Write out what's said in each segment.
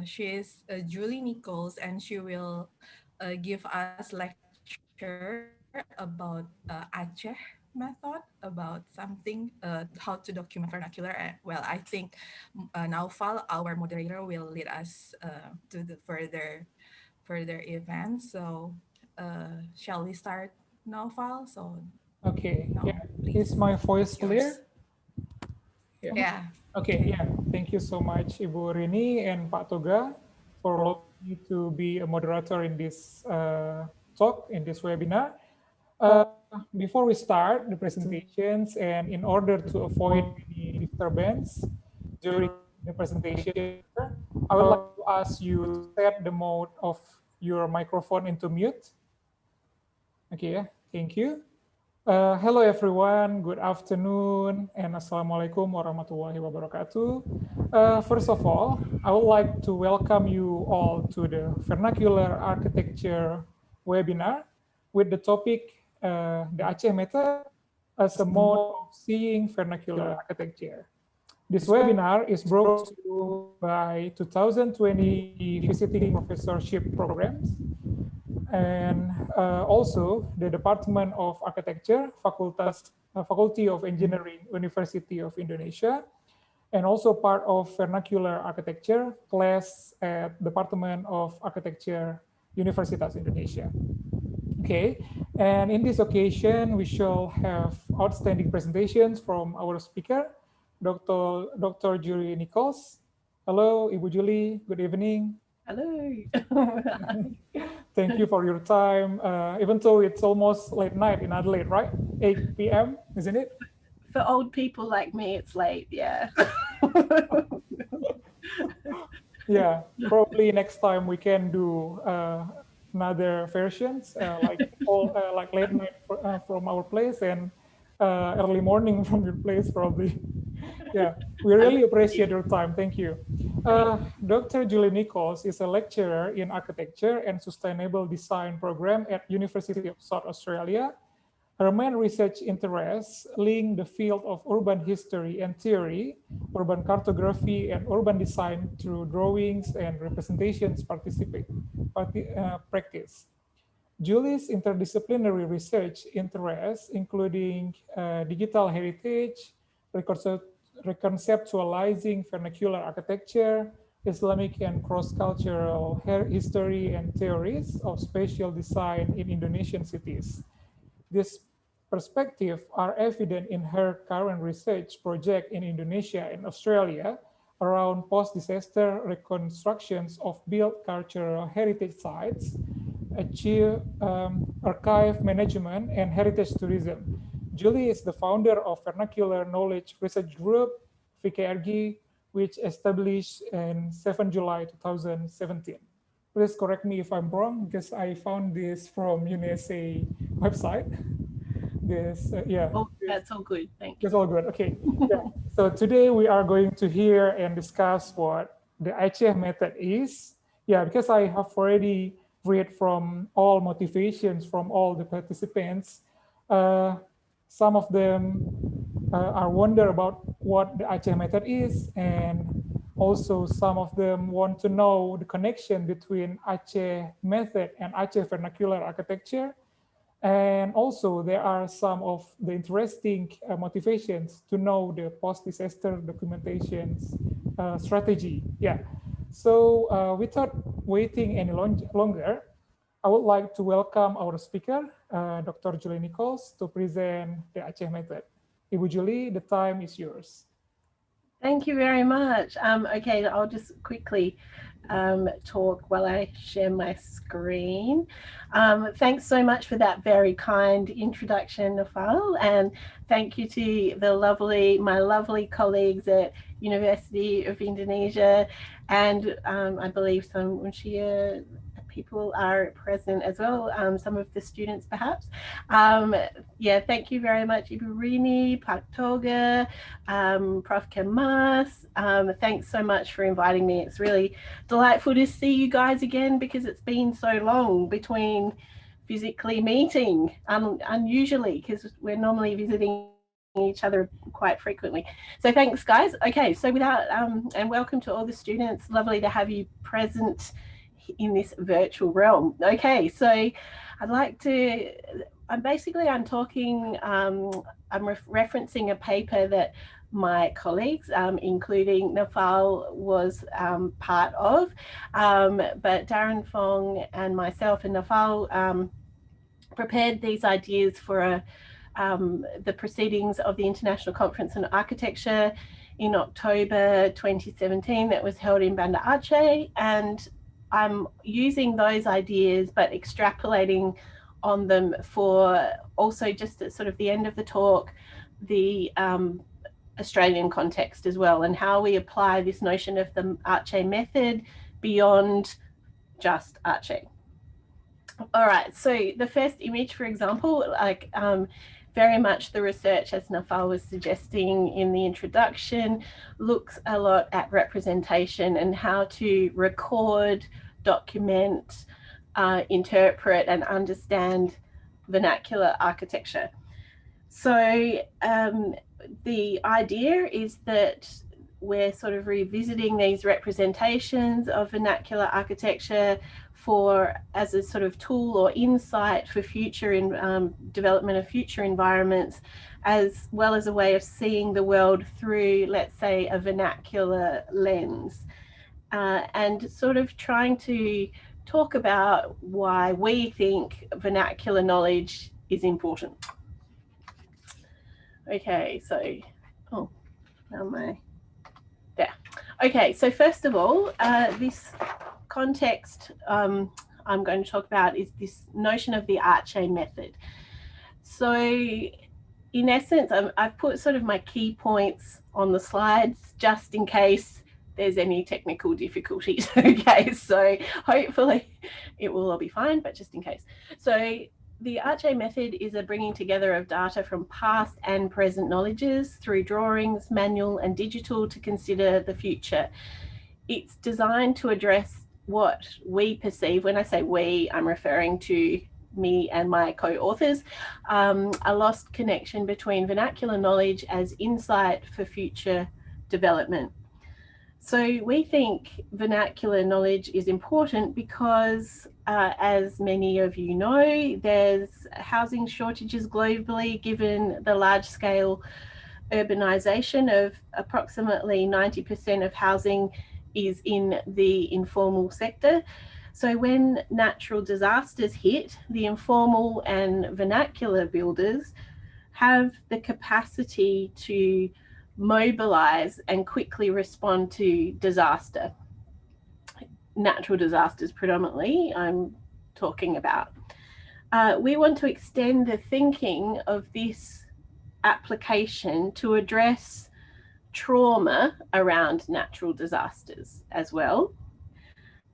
She is Julie Nichols, and she will give us lecture about Aceh Method, about something, how to document vernacular. Well, I think Naufal, our moderator, will lead us to the further events. So, shall we start, Naufal? So, Okay, yeah. now, Is please, my voice it's clear? yours. Yeah. Yeah. Okay, Okay. yeah. Thank you so much, Ibu Rini and Pak Toga, for allowing me to be a moderator in this talk, in this webinar. Uh, Before we start the presentations, and in order to avoid any disturbance during the presentation, I would like to ask you to set the mode of your microphone into mute. Okay, yeah. Thank you. Hello everyone, good afternoon, and Assalamualaikum warahmatullahi wabarakatuh. First of all, I would like to welcome you all to the Vernacular Architecture webinar with the topic, the Aceh Method as a mode of seeing vernacular architecture. This webinar is brought to you by 2020 Visiting Professorship programs and also the Department of Architecture, Faculty of Engineering, University of Indonesia, and also part of Vernacular Architecture class at Department of Architecture, Universitas Indonesia. Okay, and in this occasion, we shall have outstanding presentations from our speaker, Dr. Julie Nichols. Hello, Ibu Julie. Good evening. Hello. Thank you for your time. Even though it's almost late night in Adelaide, right? 8 p.m., isn't it? For old people like me, it's late. Yeah. Yeah, probably next time we can do another versions like late night from our place and early morning from your place, probably. Yeah, we I'm really you. appreciate your time. Thank you. Thank Dr. Julie Nichols is a lecturer in architecture and sustainable design program at University of South Australia. Her main research interests link the field of urban history and theory, urban cartography, and urban design through drawings and representations practice. Julie's interdisciplinary research interests, including digital heritage, reconceptualizing vernacular architecture, Islamic and cross-cultural history and theories of spatial design in Indonesian cities. These perspectives are evident in her current research project in Indonesia and Australia around post-disaster reconstructions of built cultural heritage sites, achieve archive management, and heritage tourism. Julie is the founder of Vernacular Knowledge Research Group, VKRG, which established in 7 July 2017. Please correct me if I'm wrong, because I found this from UniSA website. This, yeah, Oh, that's all good. Thank that's all good. Okay, yeah. So today we are going to hear and discuss what the Aceh method is. Yeah, because I have already read from all motivations from all the participants. Uh, some of them are wonder about what the Aceh method is, and also some of them want to know the connection between Aceh method and Aceh vernacular architecture. And also, there are some of the interesting motivations to know the post-disaster documentations strategy. Yeah. So without waiting any longer, I would like to welcome our speaker, Dr. Julie Nichols, to present the Aceh method. Ibu Julie, the time is yours. Thank you very much. Okay, I'll just quickly talk while I share my screen. Thanks so much for that very kind introduction, Nafal, and thank you to my lovely colleagues at University of Indonesia, and I believe some Unshia people are present as well, some of the students perhaps. Yeah, thank you very much, Ibu Rini, Pak Toga, Prof. Kemas. Thanks so much for inviting me. It's really delightful to see you guys again because it's been so long between physically meeting, unusually, because we're normally visiting each other quite frequently. So thanks, guys. Okay, so without and welcome to all the students. Lovely to have you present in this virtual realm. Okay, so I'd like to. I'm talking. I'm referencing a paper that my colleagues, including Nafal, was part of, but Darren Fong and myself and Nafal prepared these ideas for the proceedings of the International Conference on Architecture in October 2017 that was held in Banda Aceh, and I'm using those ideas but extrapolating on them for also just at sort of the end of the talk, the Australian context as well, and how we apply this notion of the Archae method beyond just Aceh. All right, so the first image, for example, like very much the research, as Nafal was suggesting in the introduction, looks a lot at representation and how to record, document, interpret and understand vernacular architecture. So the idea is that we're sort of revisiting these representations of vernacular architecture as a sort of tool or insight for future development of future environments, as well as a way of seeing the world through, let's say, a vernacular lens, and sort of trying to talk about why we think vernacular knowledge is important. Okay, so, there. Okay, so first of all, this context I'm going to talk about is this notion of the Archae method. So in essence, I've put sort of my key points on the slides just in case there's any technical difficulties. Okay, so hopefully it will all be fine, but just in case. So the Archae method is a bringing together of data from past and present knowledges through drawings, manual and digital to consider the future. It's designed to address what we perceive. When I say we, I'm referring to me and my co-authors, a lost connection between vernacular knowledge as insight for future development. So we think vernacular knowledge is important because, as many of you know, there's housing shortages globally, given the large-scale urbanization of approximately 90% of housing is in the informal sector. So when natural disasters hit, the informal and vernacular builders have the capacity to mobilize and quickly respond to disaster. Natural disasters predominantly, I'm talking about. We want to extend the thinking of this application to address trauma around natural disasters as well.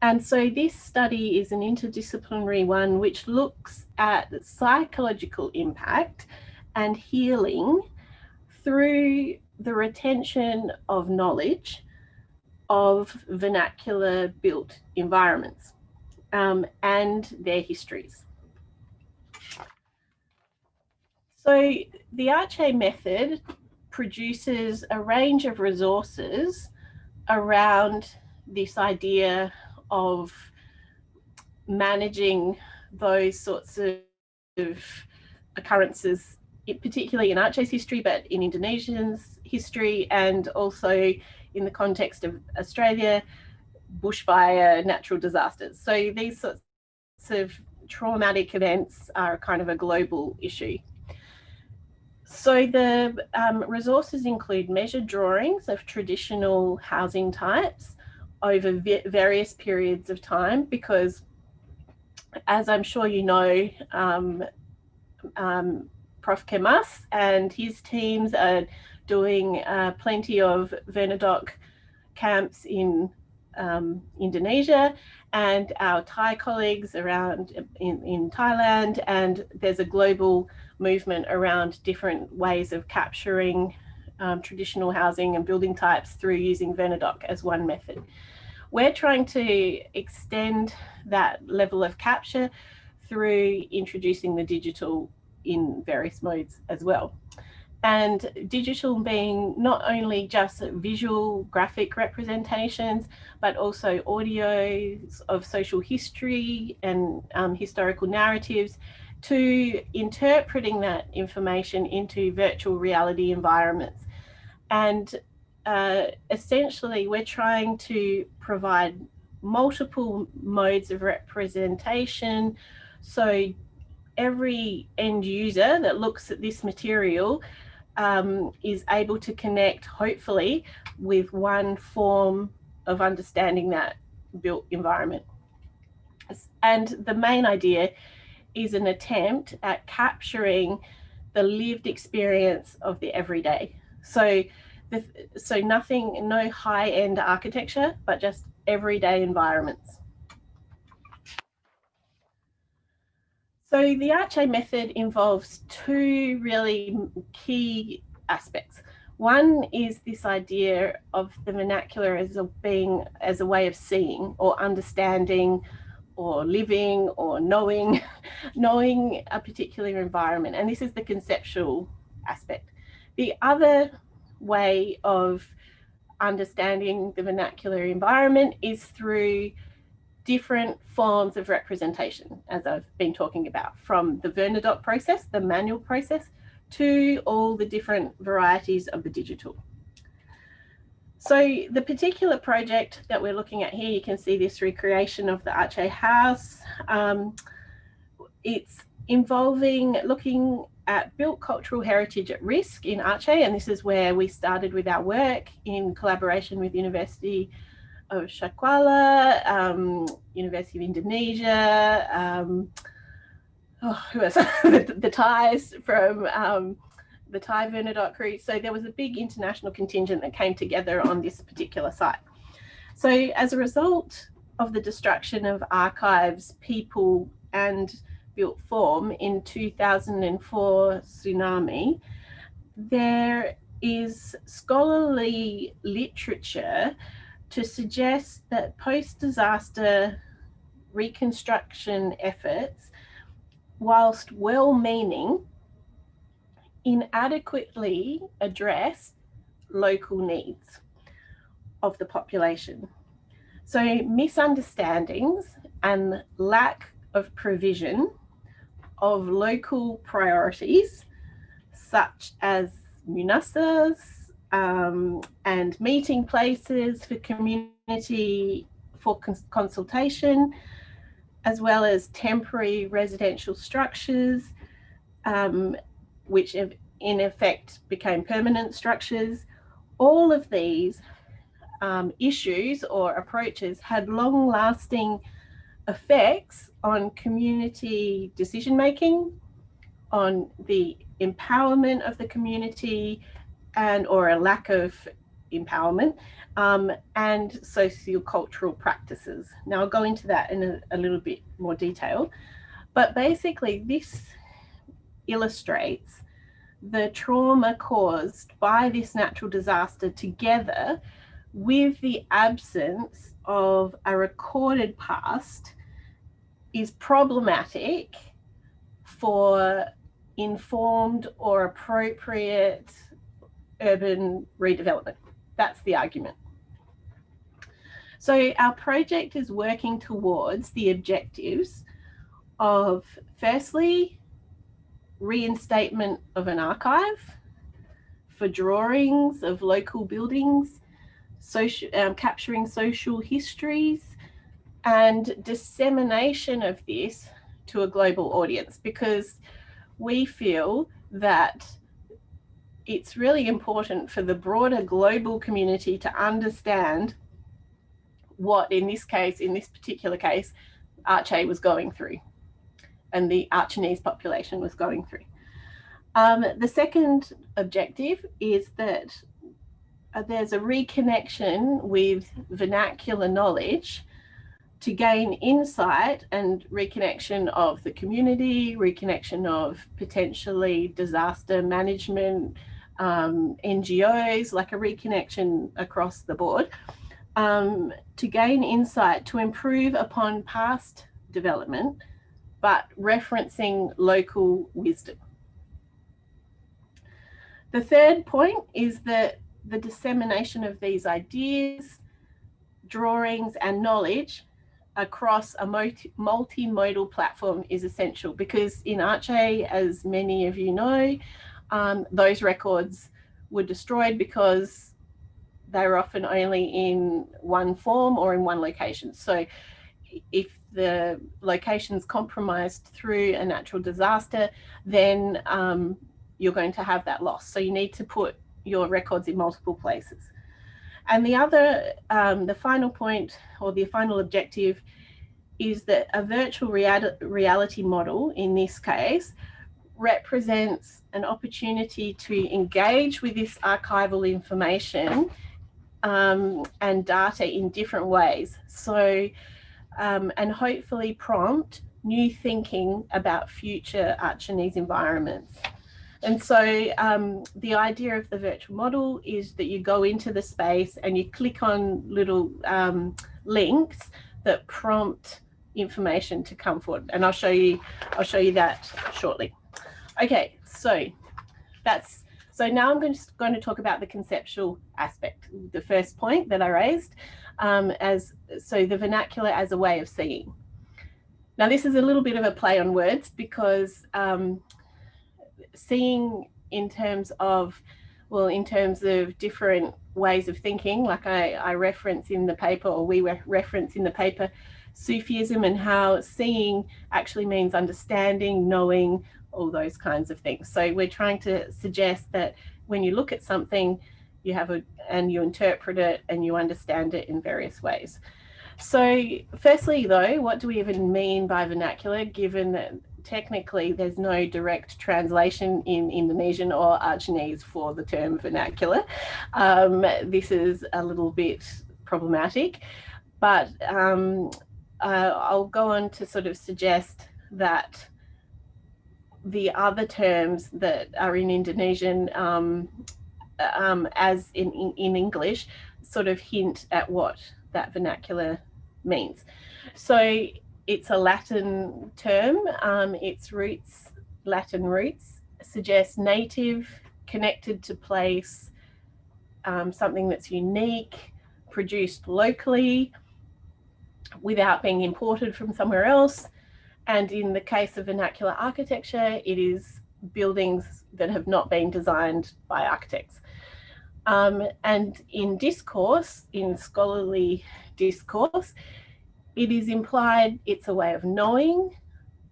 And so this study is an interdisciplinary one which looks at psychological impact and healing through the retention of knowledge of vernacular built environments and their histories. So the Archae method produces a range of resources around this idea of managing those sorts of occurrences, particularly in Aceh's history, but in Indonesian's history, and also in the context of Australia, bushfire, natural disasters. So these sorts of traumatic events are kind of a global issue. So the resources include measured drawings of traditional housing types over various periods of time, because as I'm sure you know, Prof. Kemas and his teams are doing plenty of Vernadoc camps in Indonesia, and our Thai colleagues around in Thailand, and there's a global movement around different ways of capturing traditional housing and building types through using Vernadoc as one method. We're trying to extend that level of capture through introducing the digital in various modes as well. And digital being not only just visual graphic representations, but also audios of social history and historical narratives, to interpreting that information into virtual reality environments. And essentially, we're trying to provide multiple modes of representation. So every end user that looks at this material is able to connect, hopefully, with one form of understanding that built environment. And the main idea is an attempt at capturing the lived experience of the everyday. So nothing, no high-end architecture, but just everyday environments. So the Archae method involves two really key aspects. One is this idea of the vernacular as a way of seeing or understanding or living or knowing a particular environment. And this is the conceptual aspect. The other way of understanding the vernacular environment is through different forms of representation, as I've been talking about, from the Vernadoc process, the manual process, to all the different varieties of the digital. So the particular project that we're looking at here, you can see this recreation of the Archae House. It's involving looking at built cultural heritage at risk in Aceh, and this is where we started with our work in collaboration with University of Shakwala, University of Indonesia, who else? the Thais from the Thai Vernadoc crew. So there was a big international contingent that came together on this particular site. So as a result of the destruction of archives, people and built form in 2004 tsunami, there is scholarly literature to suggest that post-disaster reconstruction efforts, whilst well-meaning, inadequately address local needs of the population. So misunderstandings and lack of provision of local priorities, such as UniSAs and meeting places for community for consultation, as well as temporary residential structures, which in effect became permanent structures. All of these issues or approaches had long-lasting effects on community decision-making, on the empowerment of the community or a lack of empowerment, and sociocultural practices. Now I'll go into that in a little bit more detail, but basically this illustrates the trauma caused by this natural disaster, together with the absence of a recorded past, is problematic for informed or appropriate urban redevelopment. That's the argument. So our project is working towards the objectives of, firstly, reinstatement of an archive for drawings of local buildings, capturing social histories, and dissemination of this to a global audience, because we feel that it's really important for the broader global community to understand what, in this particular case, Aceh was going through and the Acehnese population was going through. The second objective is that there's a reconnection with vernacular knowledge to gain insight and reconnection of the community, reconnection of potentially disaster management, NGOs, like a reconnection across the board, to gain insight to improve upon past development, but referencing local wisdom. The third point is that the dissemination of these ideas, drawings, and knowledge across a multimodal platform is essential, because in Archae, as many of you know, those records were destroyed because they were often only in one form or in one location. So if the location's compromised through a natural disaster, then you're going to have that loss. So you need to put your records in multiple places. And the other, the final point, or the final objective, is that a virtual reality model, in this case, represents an opportunity to engage with this archival information and data in different ways. So, and hopefully prompt new thinking about future Acehnese environments. And so the idea of the virtual model is that you go into the space and you click on little links that prompt information to come forward. And I'll show you that shortly. Okay, so now I'm just going to talk about the conceptual aspect, the first point that I raised, the vernacular as a way of seeing. Now, this is a little bit of a play on words, because seeing in terms of different ways of thinking, like I reference in the paper, or we reference in the paper, Sufism, and how seeing actually means understanding, knowing, all those kinds of things. So we're trying to suggest that when you look at something, and you interpret it and you understand it in various ways. So firstly, though, what do we even mean by vernacular, given that technically there's no direct translation in Indonesian or Acehnese for the term vernacular? This is a little bit problematic, but I'll go on to sort of suggest that the other terms that are in Indonesian, as in English, sort of hint at what that vernacular means. So it's a Latin term. Its roots, Latin roots, suggest native, connected to place, something that's unique, produced locally, without being imported from somewhere else. And in the case of vernacular architecture, it is buildings that have not been designed by architects. And in discourse, in scholarly discourse, it is implied it's a way of knowing,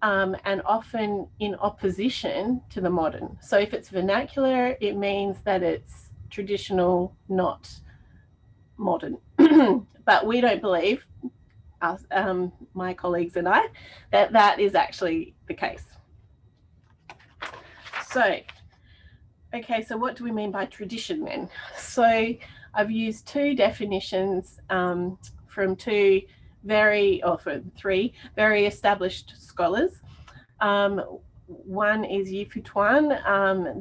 and often in opposition to the modern. So if it's vernacular, it means that it's traditional, not modern. But we don't believe, my colleagues and I, that is actually the case. So, okay, so what do we mean by tradition then? So I've used two definitions from three very established scholars. One is Yi Futuan,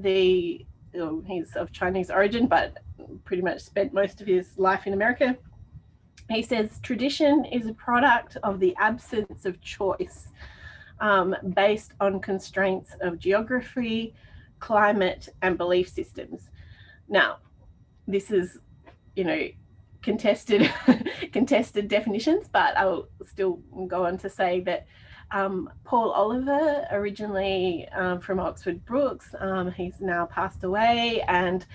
he's of Chinese origin, but pretty much spent most of his life in America. He says tradition is a product of the absence of choice, based on constraints of geography, climate, and belief systems. Now, this is, contested definitions, but I'll still go on to say that Paul Oliver, originally from Oxford Brookes, he's now passed away, and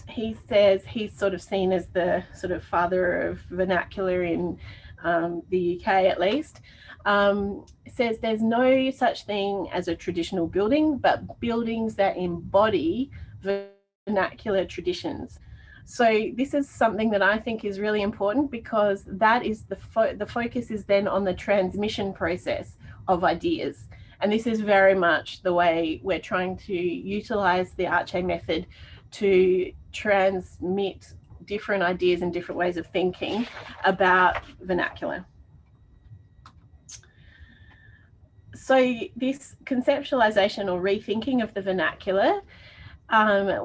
he says he's sort of seen as the sort of father of vernacular in the UK at least. Says there's no such thing as a traditional building, but buildings that embody vernacular traditions. So this is something that I think is really important, because that is the focus is then on the transmission process of ideas. And this is very much the way we're trying to utilize the Archae method to transmit different ideas and different ways of thinking about vernacular. So this conceptualization or rethinking of the vernacular,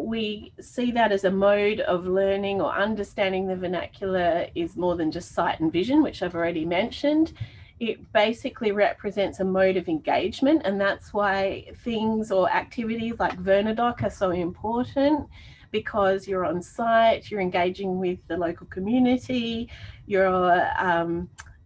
we see that as a mode of learning or understanding the vernacular is more than just sight and vision, which I've already mentioned. It basically represents a mode of engagement, and that's why things or activities like Vernadoc are so important, because you're on site, you're engaging with the local community, you're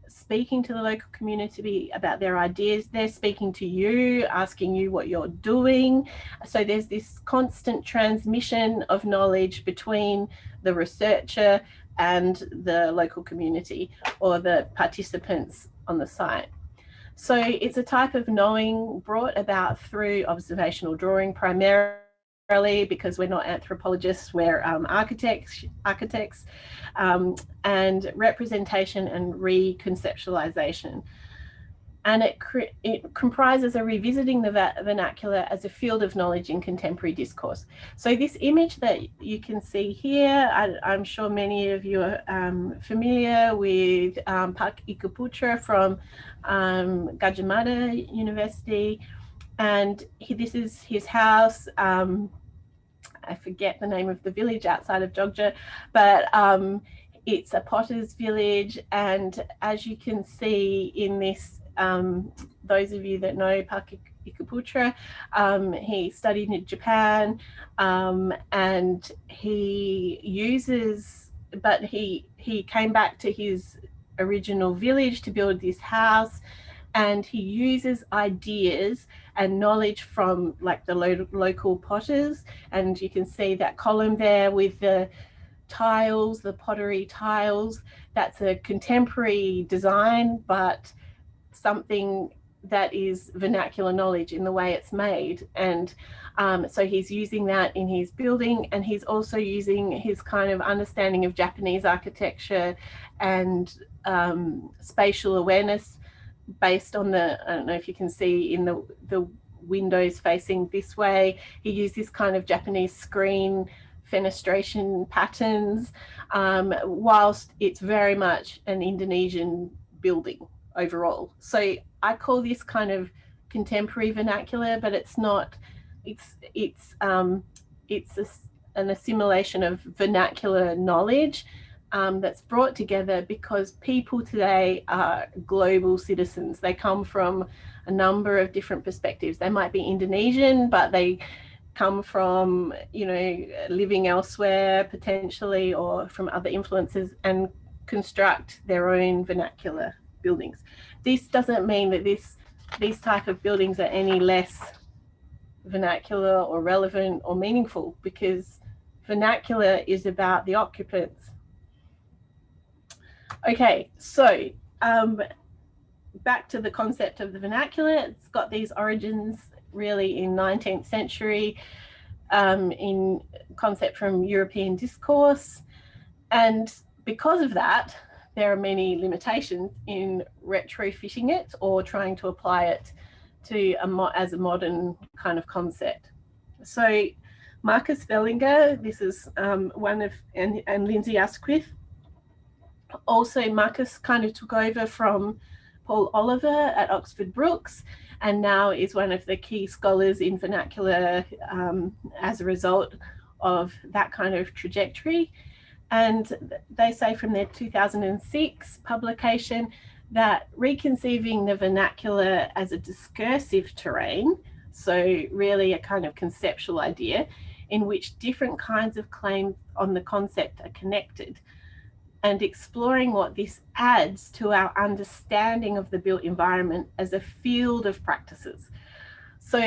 speaking to the local community about their ideas, they're speaking to you, asking you what you're doing. So there's this constant transmission of knowledge between the researcher and the local community or the participants on the site. So it's a type of knowing brought about through observational drawing primarily, because we're not anthropologists, we're architects, and representation and reconceptualization. And it comprises a revisiting the vernacular as a field of knowledge in contemporary discourse. So this image that you can see here, I'm sure many of you are familiar with Pak Ikuputra from Gadjah Mada University. And this is his house. I forget the name of the village outside of Jogja, but it's a potter's village. And as you can see in this, those of you that know Pak Ikuputra, he studied in Japan, and he came back to his original village to build this house, and he uses ideas and knowledge from like the local potters. And you can see that column there with the tiles, the pottery tiles. That's a contemporary design, but something that is vernacular knowledge in the way it's made. And so he's using that in his building, and he's also using his kind of understanding of Japanese architecture and spatial awareness based on I don't know if you can see in the windows facing this way, he used this kind of Japanese screen fenestration patterns, whilst it's very much an Indonesian building overall. So I call this kind of contemporary vernacular, but it's not. It's an assimilation of vernacular knowledge that's brought together because people today are global citizens. They come from a number of different perspectives. They might be Indonesian, but they come from, living elsewhere potentially, or from other influences, and construct their own vernacular buildings. This doesn't mean that these type of buildings are any less vernacular or relevant or meaningful, because vernacular is about the occupants. Okay, so back to the concept of the vernacular. It's got these origins really in 19th century, in concept from European discourse. And because of that, there are many limitations in retrofitting it or trying to apply it to as a modern kind of concept. So Marcus Bellinger, this is one of, and Lindsay Asquith. Also, Marcus kind of took over from Paul Oliver at Oxford Brookes, and now is one of the key scholars in vernacular as a result of that kind of trajectory. And they say from their 2006 publication that reconceiving the vernacular as a discursive terrain, so really a kind of conceptual idea in which different kinds of claims on the concept are connected, and exploring what this adds to our understanding of the built environment as a field of practices. So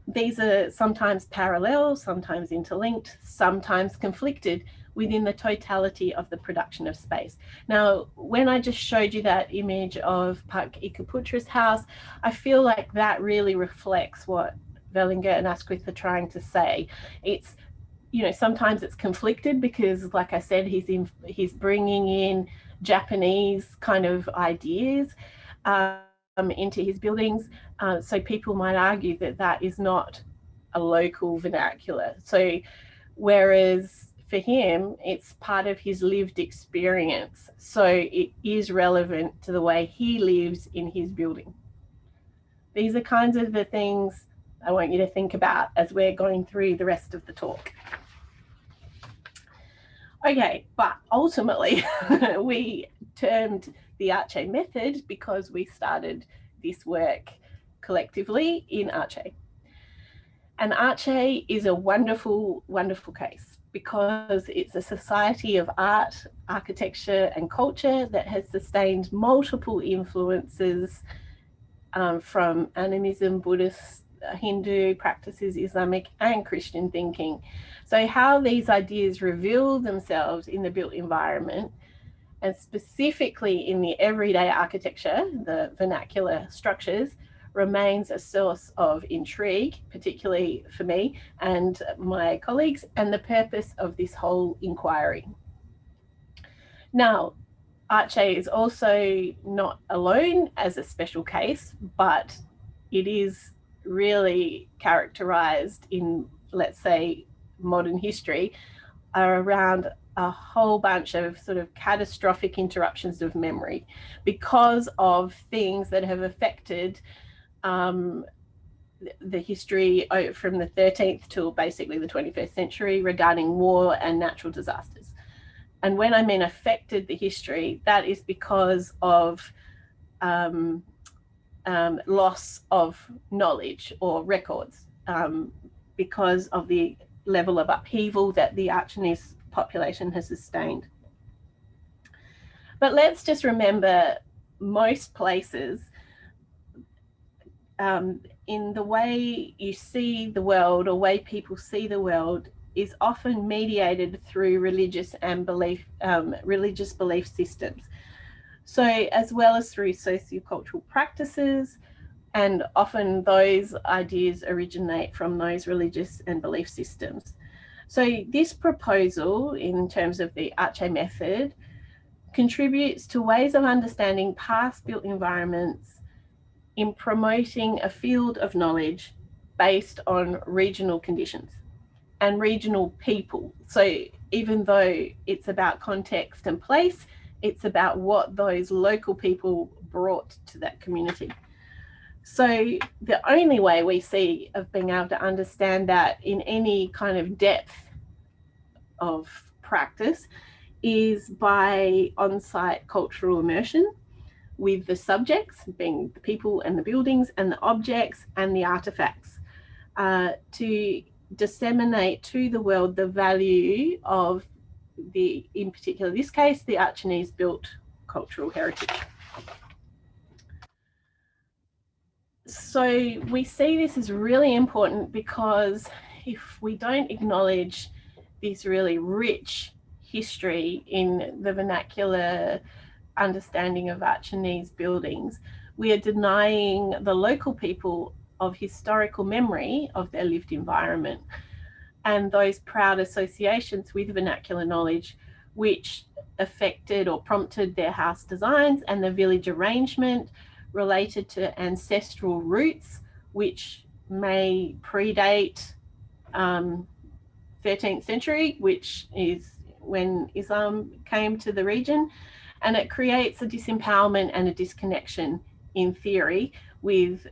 these are sometimes parallel, sometimes interlinked, sometimes conflicted within the totality of the production of space. Now, when I just showed you that image of Pak Ikuputra's house, I feel like that really reflects what Bellinger and Asquith are trying to say. It's, sometimes it's conflicted because, like I said, he's bringing in Japanese kind of ideas into his buildings. So people might argue that that is not a local vernacular. So whereas for him, it's part of his lived experience. So it is relevant to the way he lives in his building. These are kinds of the things I want you to think about as we're going through the rest of the talk. Okay, but ultimately we termed the Archae Method because we started this work collectively in Archae. And Archae is a wonderful, wonderful case because it's a society of art, architecture, and culture that has sustained multiple influences from animism, Buddhist, Hindu practices, Islamic, and Christian thinking. So how these ideas reveal themselves in the built environment, and specifically in the everyday architecture, the vernacular structures, remains a source of intrigue, particularly for me and my colleagues, and the purpose of this whole inquiry. Now, Archae is also not alone as a special case, but it is really characterized in, let's say, modern history around a whole bunch of sort of catastrophic interruptions of memory because of things that have affected the history from the 13th till basically the 21st century regarding war and natural disasters. And when I mean affected the history, that is because of loss of knowledge or records, because of the level of upheaval that the Acehnese population has sustained. But let's just remember, most places, in the way you see the world or way people see the world is often mediated through religious and religious belief systems. So as well as through sociocultural practices, and often those ideas originate from those religious and belief systems. So this proposal, in terms of the Archae Method, contributes to ways of understanding past built environments in promoting a field of knowledge based on regional conditions and regional people. So even though it's about context and place, it's about what those local people brought to that community. So the only way we see of being able to understand that in any kind of depth of practice is by on-site cultural immersion with the subjects, being the people and the buildings, and the objects and the artifacts, to disseminate to the world the value of the, in particular this case, the Acehnese built cultural heritage. So we see this as really important because if we don't acknowledge this really rich history in the vernacular understanding of Acehnese buildings, we are denying the local people of historical memory of their lived environment and those proud associations with vernacular knowledge which affected or prompted their house designs and the village arrangement related to ancestral roots which may predate 13th century, which is when Islam came to the region. And it creates a disempowerment and a disconnection, in theory, with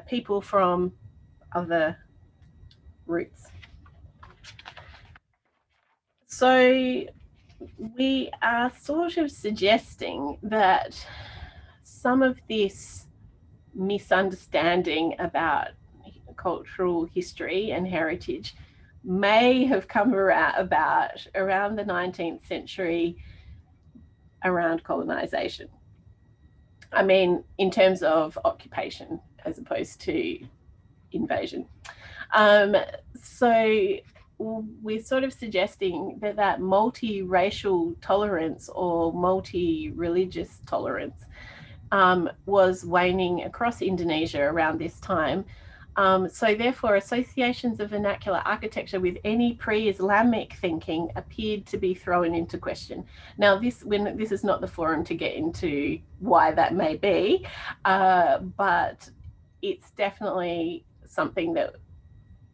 people from other roots. So we are sort of suggesting that some of this misunderstanding about cultural history and heritage may have come around the 19th century around colonization. I mean, in terms of occupation as opposed to invasion. So we're sort of suggesting that multi-racial tolerance or multi-religious tolerance was waning across Indonesia around this time. So therefore, associations of vernacular architecture with any pre-Islamic thinking appeared to be thrown into question. Now, this is not the forum to get into why that may be, but it's definitely something that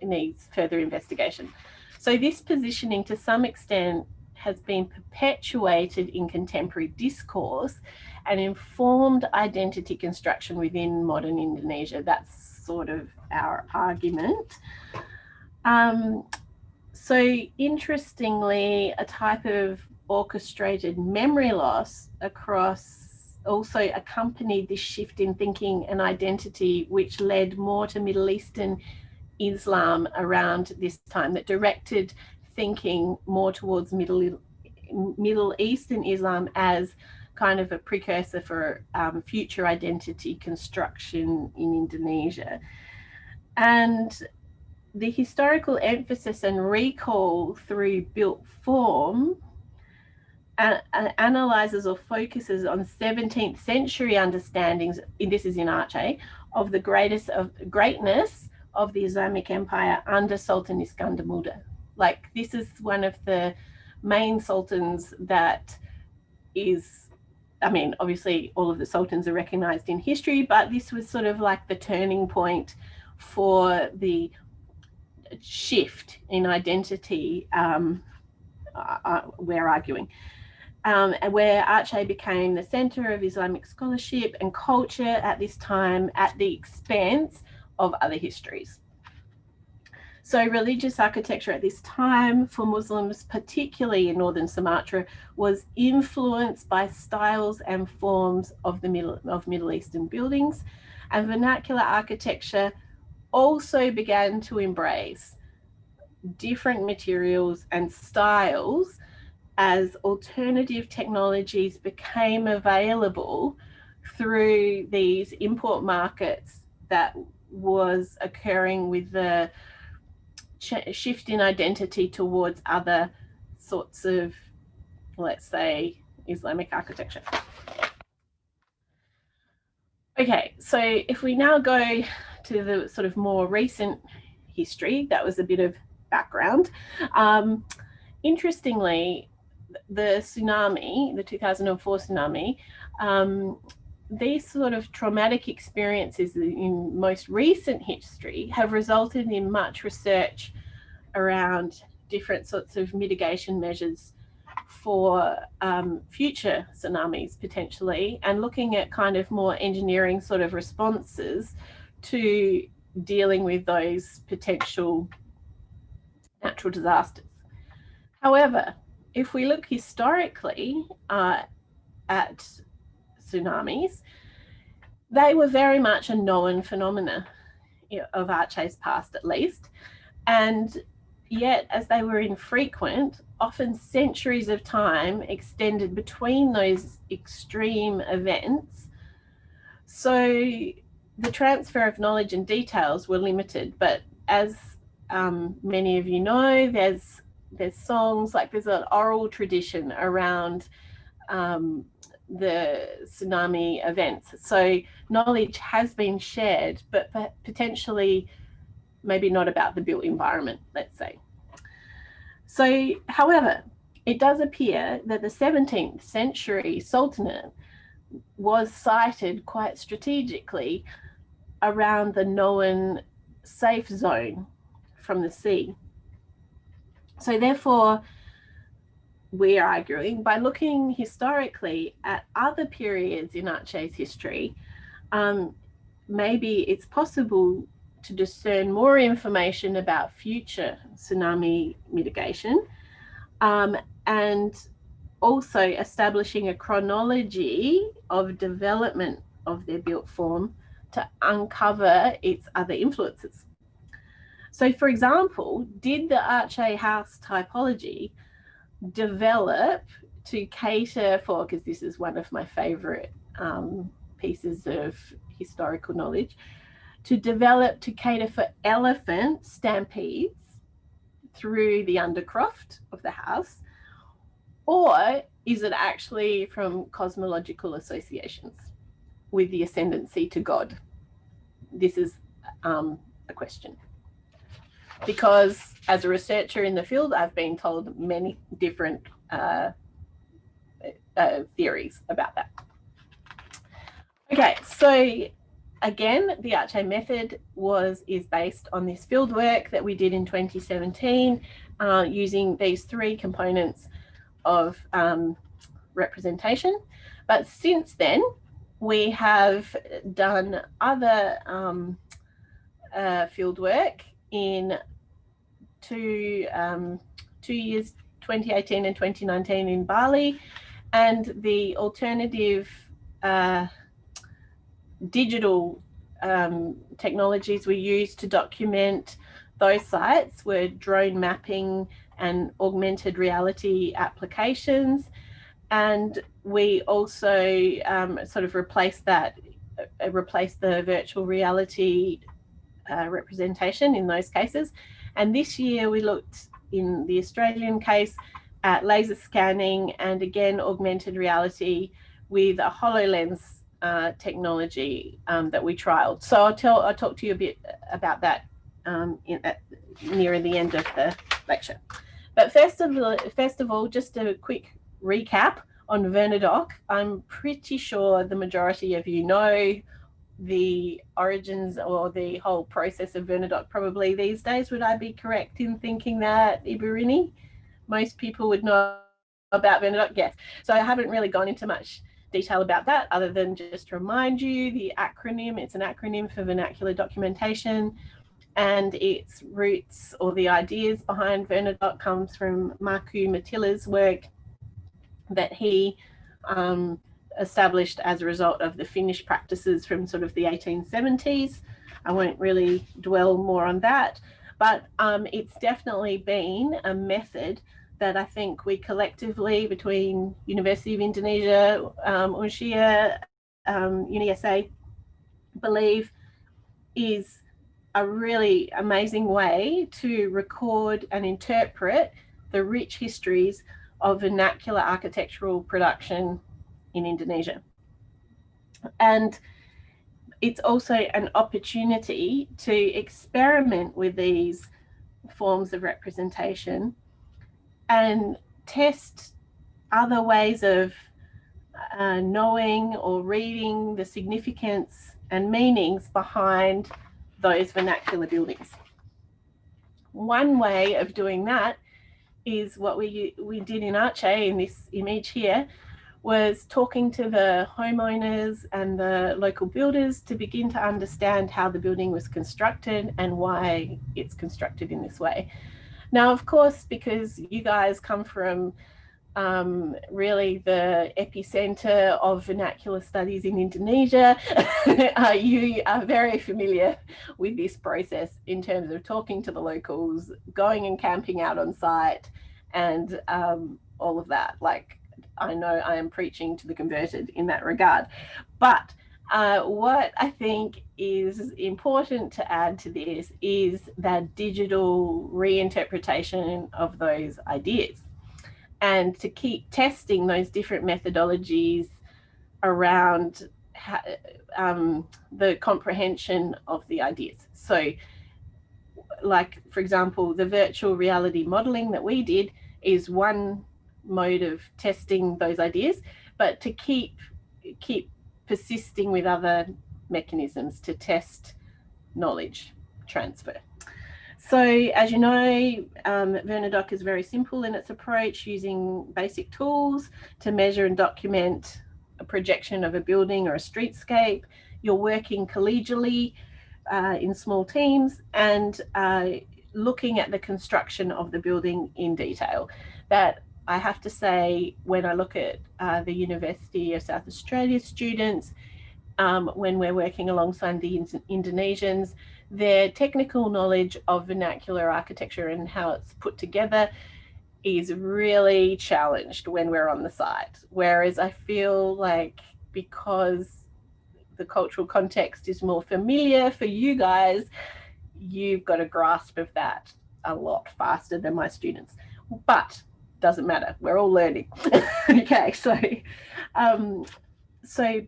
needs further investigation. So this positioning, to some extent, has been perpetuated in contemporary discourse and informed identity construction within modern Indonesia. That's sort of our argument. So interestingly, a type of orchestrated memory loss also accompanied this shift in thinking and identity, which led more to Middle Eastern Islam around this time, that directed thinking more towards Middle Eastern Islam as kind of a precursor for future identity construction in Indonesia. And the historical emphasis and recall through built form analyzes or focuses on 17th century understandings, this is in Archae, of the greatness of the Islamic Empire under Sultan Iskandar Muda. Like, this is one of the main sultans that is, I mean, obviously all of the sultans are recognized in history, but this was sort of like the turning point for the shift in identity, we're arguing, where Archae became the center of Islamic scholarship and culture at this time at the expense of other histories. So religious architecture at this time for Muslims, particularly in northern Sumatra, was influenced by styles and forms of Middle Eastern buildings, and vernacular architecture also began to embrace different materials and styles as alternative technologies became available through these import markets that was occurring with the shift in identity towards other sorts of, let's say, Islamic architecture. Okay, so if we now go to the sort of more recent history, that was a bit of background. Interestingly, the tsunami, the 2004 tsunami, these sort of traumatic experiences in most recent history have resulted in much research around different sorts of mitigation measures for future tsunamis potentially, and looking at kind of more engineering sort of responses to dealing with those potential natural disasters. However, if we look historically at tsunamis, they were very much a known phenomena of Archae's past, at least, and yet as they were infrequent, often centuries of time extended between those extreme events. So the transfer of knowledge and details were limited, but as many of you know, there's songs, like there's an oral tradition around the tsunami events. So knowledge has been shared, but potentially maybe not about the built environment, let's say. So, however, it does appear that the 17th century sultanate was sited quite strategically around the known safe zone from the sea. So therefore, we're arguing, by looking historically at other periods in Archae's history, maybe it's possible to discern more information about future tsunami mitigation, and also establishing a chronology of development of their built form to uncover its other influences. So, for example, did the Archae House typology develop to cater for, because this is one of my favorite pieces of historical knowledge, to develop to cater for elephant stampedes through the undercroft of the house? Or is it actually from cosmological associations with the ascendancy to God? This is a question. Because as a researcher in the field, I've been told many different theories about that. Okay, so again, the Archae method is based on this field work that we did in 2017, using these three components of representation. But since then, we have done other field work in 2 years, 2018 and 2019 in Bali, and the alternative digital technologies we use to document those sites were drone mapping and augmented reality applications. And we also sort of replaced the virtual reality representation in those cases. And this year we looked, in the Australian case, at laser scanning and again augmented reality with a HoloLens technology that we trialed. So I'll talk to you a bit about that near the end of the lecture. But first of all, just a quick recap on Vernadoc. I'm pretty sure the majority of you know the origins or the whole process of Vernadoc probably these days. Would I be correct in thinking that, Iburini? Most people would know about Vernadoc, yes. So I haven't really gone into much detail about that other than just remind you the acronym. It's an acronym for vernacular documentation, and its roots or the ideas behind Vernadoc comes from Markku Mattila's work that he established as a result of the Finnish practices from sort of the 1870s. I won't really dwell more on that, but it's definitely been a method that I think we collectively, between University of Indonesia, UNSA, UniSA, believe is a really amazing way to record and interpret the rich histories of vernacular architectural production in Indonesia. And it's also an opportunity to experiment with these forms of representation and test other ways of knowing or reading the significance and meanings behind those vernacular buildings. One way of doing that is what we did in Archae in this image here, was talking to the homeowners and the local builders to begin to understand how the building was constructed and why it's constructed in this way. Now, of course, because you guys come from really the epicenter of vernacular studies in Indonesia, you are very familiar with this process in terms of talking to the locals, going and camping out on site, and all of that. Like, I know I am preaching to the converted in that regard. But what I think is important to add to this is that digital reinterpretation of those ideas, and to keep testing those different methodologies around the comprehension of the ideas. So, like, for example, the virtual reality modeling that we did is one mode of testing those ideas, but to keep persisting with other mechanisms to test knowledge transfer. So, as you know, Vernadoc is very simple in its approach, using basic tools to measure and document a projection of a building or a streetscape. You're working collegially in small teams and looking at the construction of the building in detail. That, I have to say, when I look at the University of South Australia students, when we're working alongside the Indonesians, their technical knowledge of vernacular architecture and how it's put together is really challenged when we're on the site. Whereas I feel like, because the cultural context is more familiar for you guys, you've got a grasp of that a lot faster than my students. But doesn't matter, we're all learning. Okay,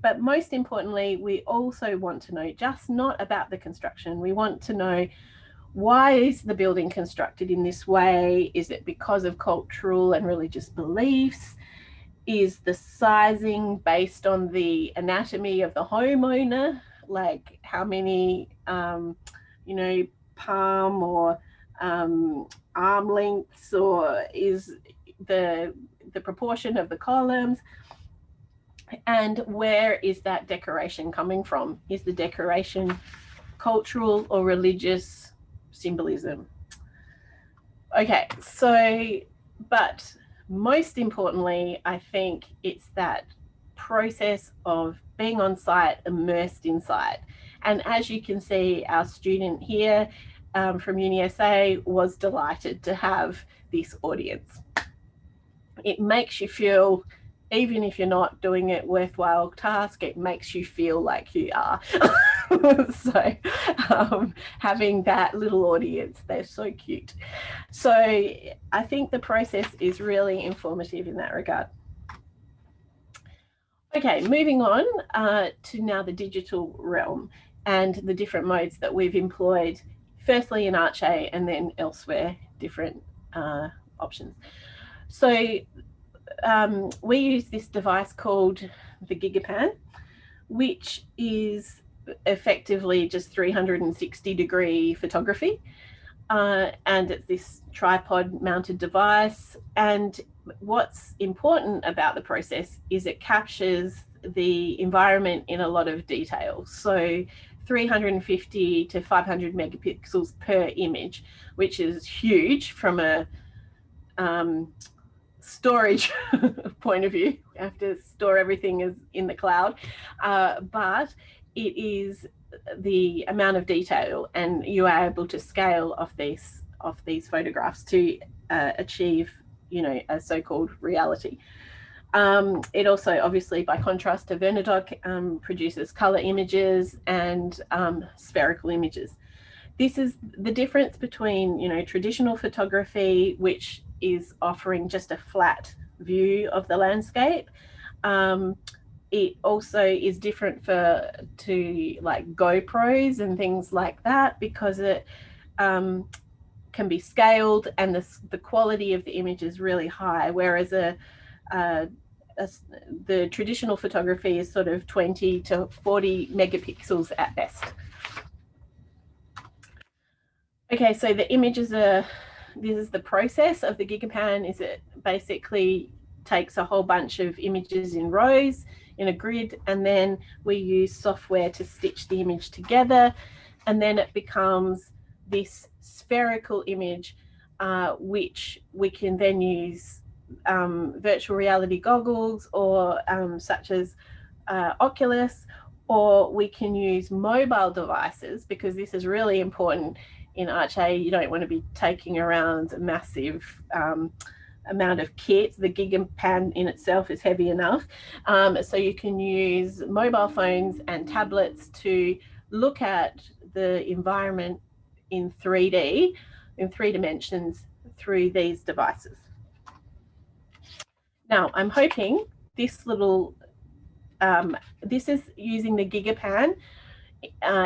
but most importantly, we also want to know just not about the construction. We want to know, why is the building constructed in this way? Is it because of cultural and religious beliefs? Is the sizing based on the anatomy of the homeowner? Like, how many, palm or arm lengths, or is the proportion of the columns? And where is that decoration coming from? Is the decoration cultural or religious symbolism? Okay, so But most importantly, I think it's that process of being on site, immersed in site. And as you can see, our student here from UniSA was delighted to have this audience. It makes you feel, even if you're not doing it worthwhile task, it makes you feel like you are. So having that little audience, they're so cute. So I think the process is really informative in that regard. Okay, moving on to now the digital realm and the different modes that we've employed, firstly in Archae and then elsewhere, different options. So we use this device called the Gigapan, which is effectively just 360-degree photography. And it's this tripod mounted device. And what's important about the process is it captures the environment in a lot of detail. So 350 to 500 megapixels per image, which is huge from a storage point of view. We have to store everything is in the cloud, but it is the amount of detail, and you are able to scale off these photographs to achieve, you know, a so-called reality. It also, obviously, by contrast to Vernadoc, produces color images and spherical images. This is the difference between, you know, traditional photography, which is offering just a flat view of the landscape. It also is different to like GoPros and things like that, because it can be scaled and the quality of the image is really high, whereas the traditional photography is sort of 20 to 40 megapixels at best. Okay, so the images are, this is the process of the Gigapan, is it basically takes a whole bunch of images in rows in a grid, and then we use software to stitch the image together, and then it becomes this spherical image, which we can then use virtual reality goggles or such as Oculus, or we can use mobile devices, because this is really important in Archae. You don't want to be taking around a massive amount of kit. The Gigapan in itself is heavy enough. So you can use mobile phones and tablets to look at the environment in 3D, in 3 dimensions, through these devices. Now, I'm hoping this little, this is using the Gigapan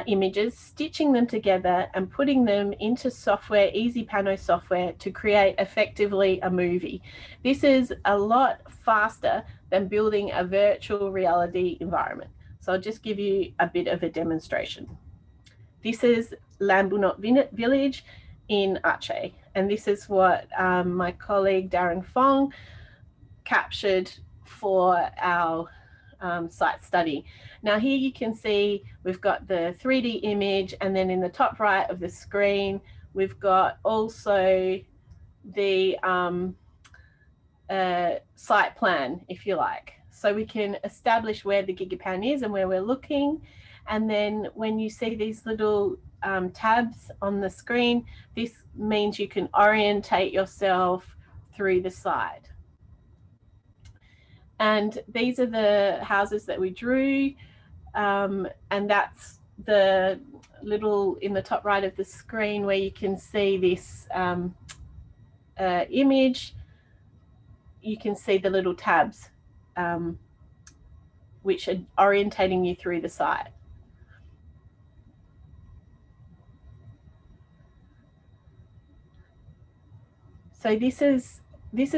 images, stitching them together and putting them into software, EasyPano software, to create effectively a movie. This is a lot faster than building a virtual reality environment. So I'll just give you a bit of a demonstration. This is Lambunot village in Aceh, and this is what my colleague Darren Fong captured for our site study. Now here you can see we've got the 3D image, and then in the top right of the screen we've got also the site plan, if you like. So we can establish where the Gigapan is and where we're looking, and then when you see these little tabs on the screen, this means you can orientate yourself through the site. And these are the houses that we drew, and that's the little in the top right of the screen where you can see this image. You can see the little tabs which are orientating you through the site. So this is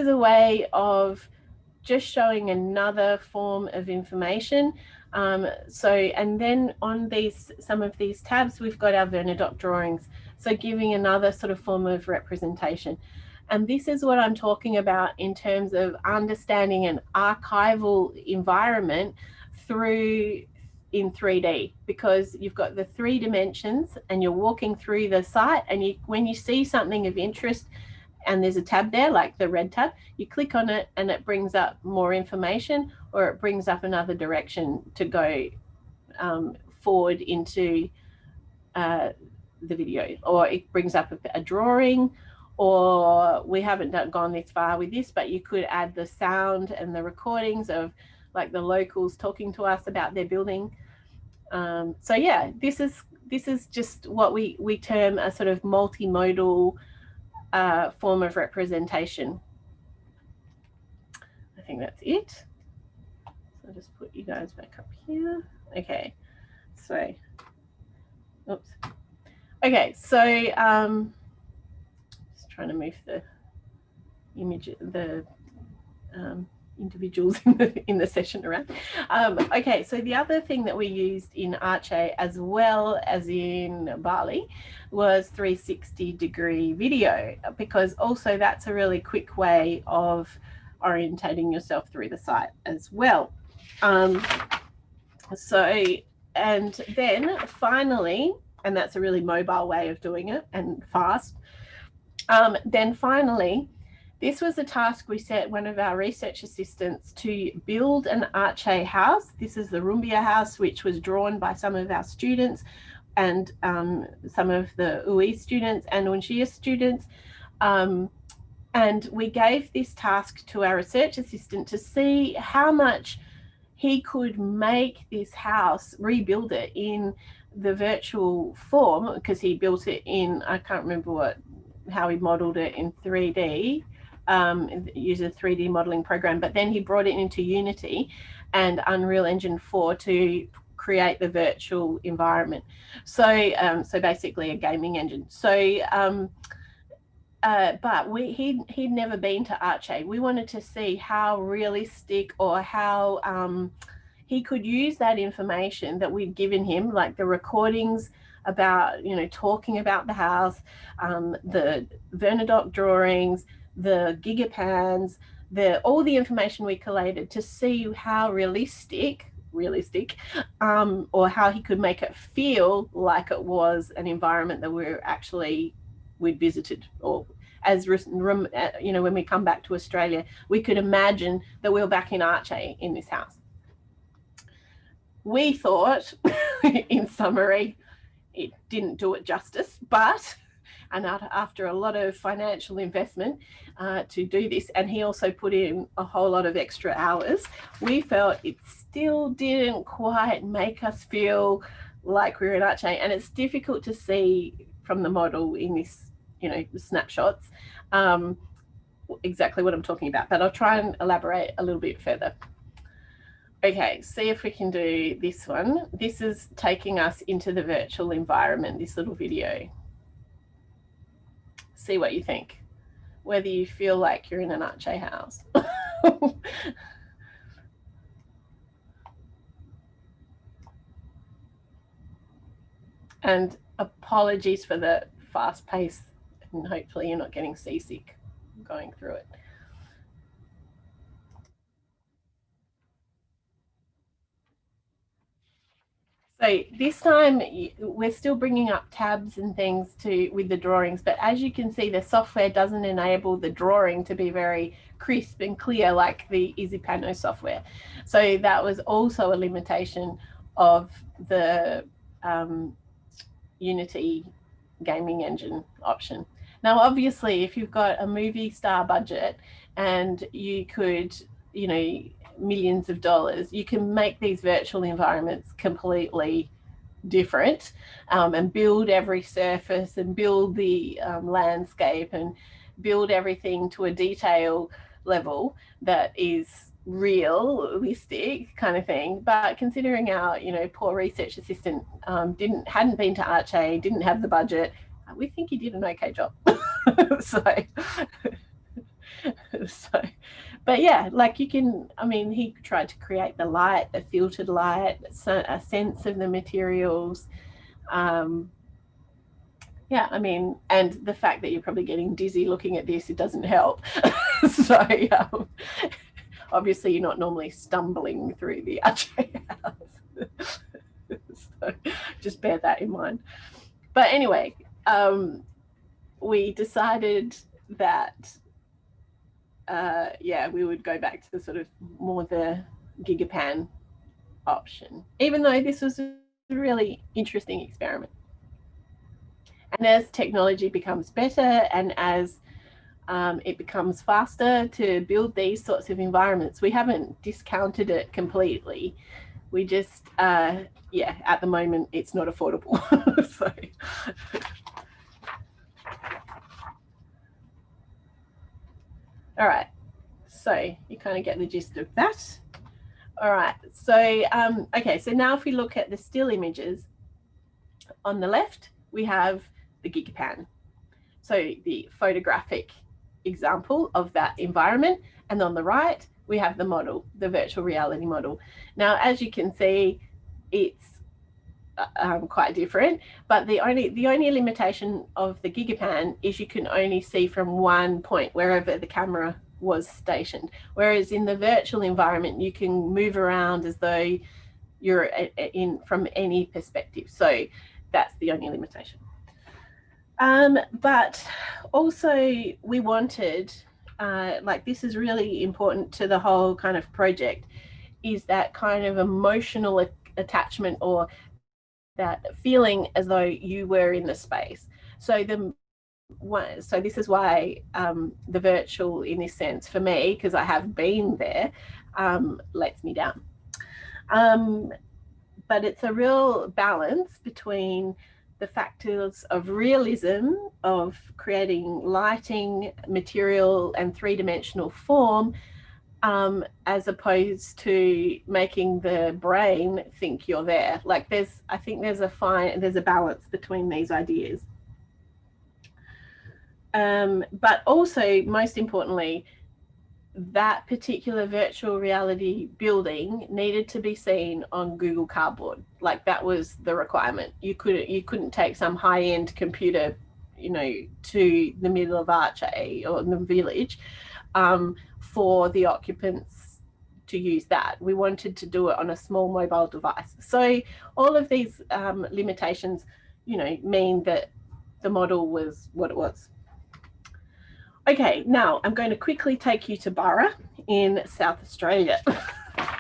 a way of just showing another form of information. And then on some of these tabs, we've got our Vernadoc drawings. So giving another sort of form of representation. And this is what I'm talking about in terms of understanding an archival environment in 3D, because you've got the 3 dimensions and you're walking through the site, and when you see something of interest, and there's a tab there, like the red tab. You click on it and it brings up more information, or it brings up another direction to go forward into the video, or it brings up a drawing, or we haven't gone this far with this, but you could add the sound and the recordings of like the locals talking to us about their building. So yeah, this is just what we term a sort of multimodal form of representation. I think that's it. So I'll just put you guys back up here. Okay, so, oops. Okay, so just trying to move the image, the individuals in the session around. Okay, so the other thing that we used in Aceh as well as in Bali was 360-degree video, because also that's a really quick way of orientating yourself through the site as well. So, and then finally, and that's a really mobile way of doing it and fast. Then finally, this was a task we set one of our research assistants to build an Archae house. This is the Rumbia house, which was drawn by some of our students and some of the UI students and Unshia students. And we gave this task to our research assistant to see how much he could make this house, rebuild it in the virtual form, because he built it in, I can't remember how he modeled it in 3D, use a 3D modeling program, but then he brought it into Unity and Unreal Engine 4 to create the virtual environment. So, so basically a gaming engine. So, but he'd never been to Aceh. We wanted to see how realistic, or how he could use that information that we'd given him, like the recordings about, talking about the house, the Vernadoc drawings, the gigapans, all the information we collated, to see how realistic, or how he could make it feel like it was an environment that we'd visited, or as when we come back to Australia, we could imagine that we were back in Aceh in this house. We thought, in summary, it didn't do it justice, but, and after a lot of financial investment to do this, and he also put in a whole lot of extra hours, we felt it still didn't quite make us feel like we were in Aceh. And it's difficult to see from the model in this, the snapshots, exactly what I'm talking about, but I'll try and elaborate a little bit further. Okay, see if we can do this one. This is taking us into the virtual environment, this little video. See what you think, whether you feel like you're in an Aceh house. And apologies for the fast pace, and hopefully you're not getting seasick going through it. So this time we're still bringing up tabs and things with the drawings, but as you can see, the software doesn't enable the drawing to be very crisp and clear like the EasyPano software. So that was also a limitation of the Unity gaming engine option. Now, obviously, if you've got a movie star budget and you could, millions of dollars, you can make these virtual environments completely different, and build every surface and build the landscape and build everything to a detail level that is realistic kind of thing. But considering our poor research assistant hadn't been to Aceh, didn't have the budget, we think he did an okay job. so but yeah, like he tried to create the light, the filtered light, a sense of the materials. Yeah, and the fact that you're probably getting dizzy looking at this, it doesn't help. So obviously you're not normally stumbling through the Aceh house. So just bear that in mind. But anyway, we decided that yeah, we would go back to sort of more the gigapan option, even though this was a really interesting experiment. And as technology becomes better and as it becomes faster to build these sorts of environments, we haven't discounted it completely. We just, yeah, at the moment it's not affordable. So. All right, so you kind of get the gist of that. All right, so okay, so now if we look at the still images, on the left we have the gigapan, so the photographic example of that environment, and on the right we have the model, the virtual reality model. Now, as you can see, it's quite different, but the only limitation of the gigapan is you can only see from one point wherever the camera was stationed, whereas in the virtual environment you can move around as though you're in from any perspective. So that's the only limitation. But also we wanted, like, this is really important to the whole kind of project, is that kind of emotional attachment, or that feeling as though you were in the space. So so this is why the virtual, in this sense, for me, because I have been there, lets me down. But it's a real balance between the factors of realism, of creating lighting, material, and three-dimensional form, as opposed to making the brain think you're there. Like, I think there's a balance between these ideas. But also, most importantly, that particular virtual reality building needed to be seen on Google Cardboard. Like, that was the requirement. You couldn't take some high-end computer, you know, to the middle of Archae or the village for the occupants to use that. We wanted to do it on a small mobile device. So all of these limitations, you know, mean that the model was what it was. Okay, now I'm going to quickly take you to Barra in South Australia.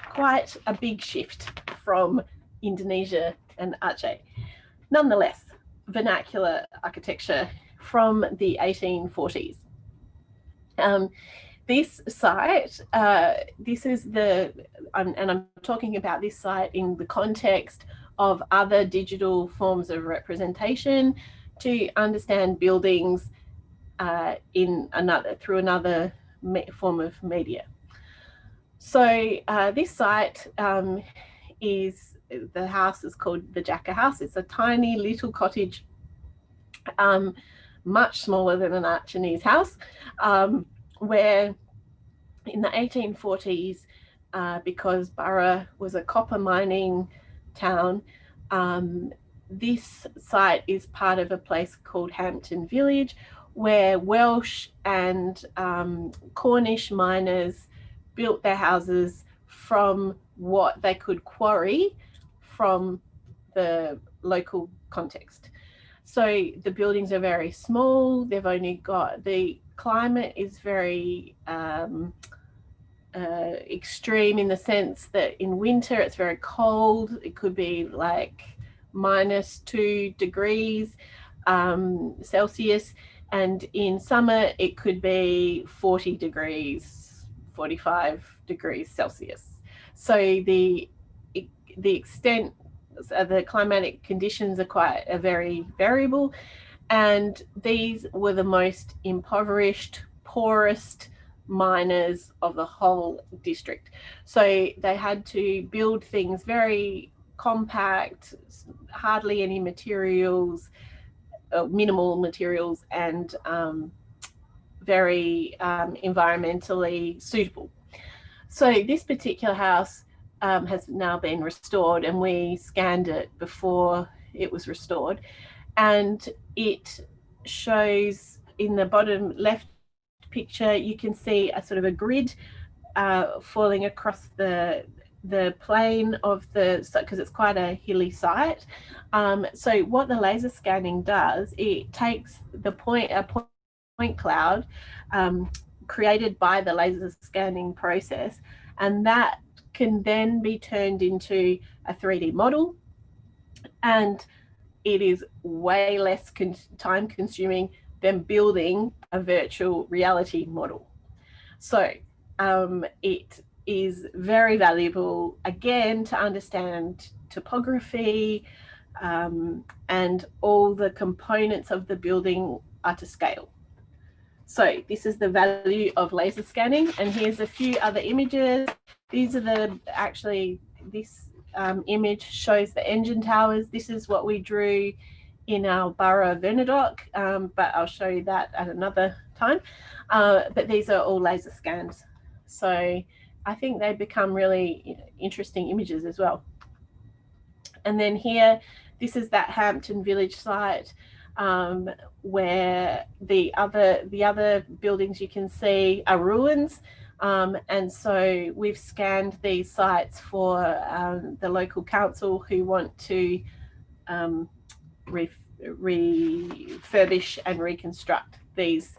Quite a big shift from Indonesia and Aceh. Nonetheless, vernacular architecture from the 1840s. This site, this is and I'm talking about this site in the context of other digital forms of representation to understand buildings through another form of media. So this site the house is called the Jacka House. It's a tiny little cottage, much smaller than an Acehnese house, where in the 1840s, because Barra was a copper mining town, this site is part of a place called Hampton Village, where Welsh and Cornish miners built their houses from what they could quarry from the local context. So the buildings are very small. They've only got, the climate is very extreme, in the sense that in winter it's very cold. It could be like -2 degrees Celsius, and in summer it could be 40 degrees, 45 degrees Celsius. So the extent, the climatic conditions are very variable, and these were the most impoverished, poorest miners of the whole district. So they had to build things very compact, hardly any materials, minimal materials, and very environmentally suitable. So this particular house has now been restored, and we scanned it before it was restored, and it shows in the bottom left picture, you can see a sort of a grid falling across the plane of because it's quite a hilly site. So what the laser scanning does, it takes a point point cloud created by the laser scanning process, and that can then be turned into a 3D model, and it is way less time consuming than building a virtual reality model. So it is very valuable, again, to understand topography, and all the components of the building are to scale. So this is the value of laser scanning, and here's a few other images. These are this image shows the engine towers. This is what we drew in our borough of Vernadoc, but I'll show you that at another time. But these are all laser scans. So I think they become really interesting images as well. And then here, this is that Hampton Village site, where the other buildings you can see are ruins. And so we've scanned these sites for the local council who want to refurbish and reconstruct these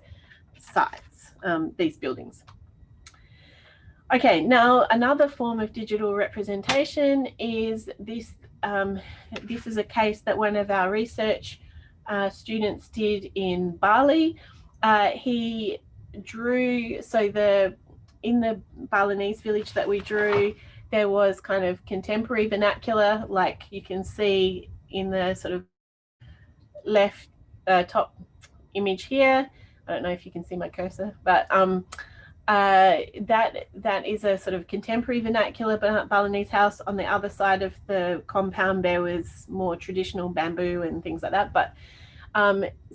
sites, these buildings. Okay, now another form of digital representation is this. This is a case that one of our research students did in Bali. He drew, in the Balinese village that we drew, there was kind of contemporary vernacular, like you can see in the sort of left top image here. I don't know if you can see my cursor, but that is a sort of contemporary vernacular Balinese house. On the other side of the compound there was more traditional bamboo and things like that. But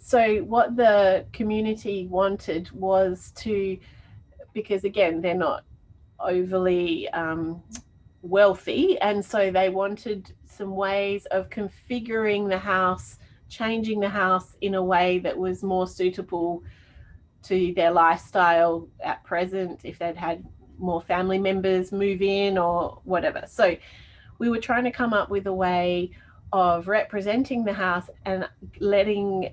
so what the community wanted was to, because again they're not overly wealthy, and so they wanted some ways of configuring the house, changing the house in a way that was more suitable to their lifestyle at present, if they'd had more family members move in or whatever. So we were trying to come up with a way of representing the house and getting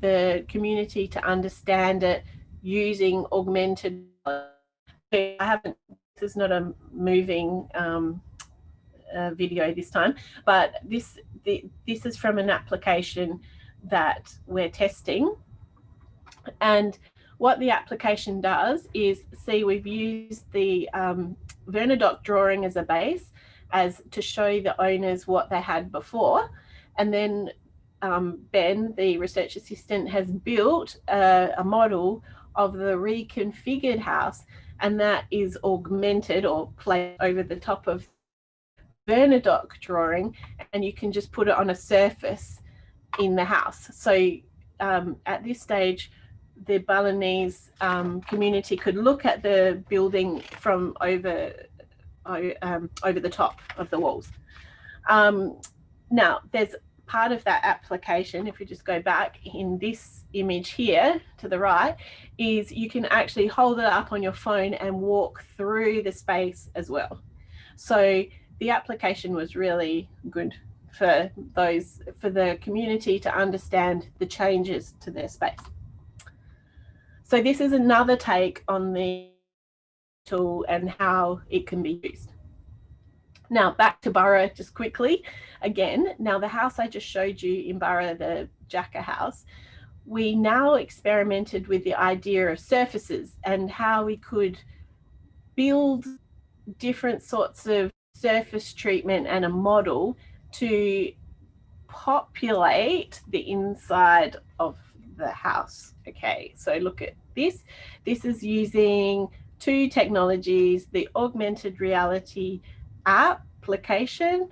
the community to understand it using augmented. This is not a moving video this time, but this is from an application that we're testing. And what the application does is, see, we've used the Vernadoc drawing as a base, as to show the owners what they had before. And then Ben, the research assistant, has built a model of the reconfigured house, and that is augmented or placed over the top of Vernadoc drawing, and you can just put it on a surface in the house. So at this stage, the Balinese community could look at the building from over the top of the walls. Now, there's part of that application, if we just go back in this image here to the right, is you can actually hold it up on your phone and walk through the space as well. So the application was really good for the community to understand the changes to their space. So this is another take on the tool and how it can be used. Now back to Borough just quickly. Again, now the house I just showed you in Borough, the Jacka House, we now experimented with the idea of surfaces and how we could build different sorts of surface treatment and a model to populate the inside of the house. Okay, so look at this. This is using two technologies, the augmented reality application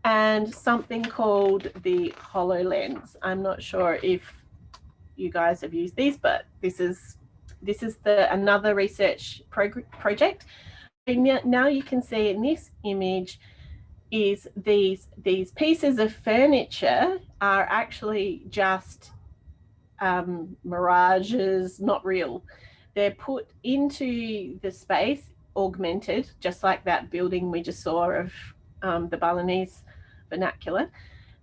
and something called the Hololens. I'm not sure if you guys have used these, but this is another research project. Now you can see in this image is these pieces of furniture are actually just mirages, not real. They're put into the space, augmented, just like that building we just saw of the Balinese vernacular.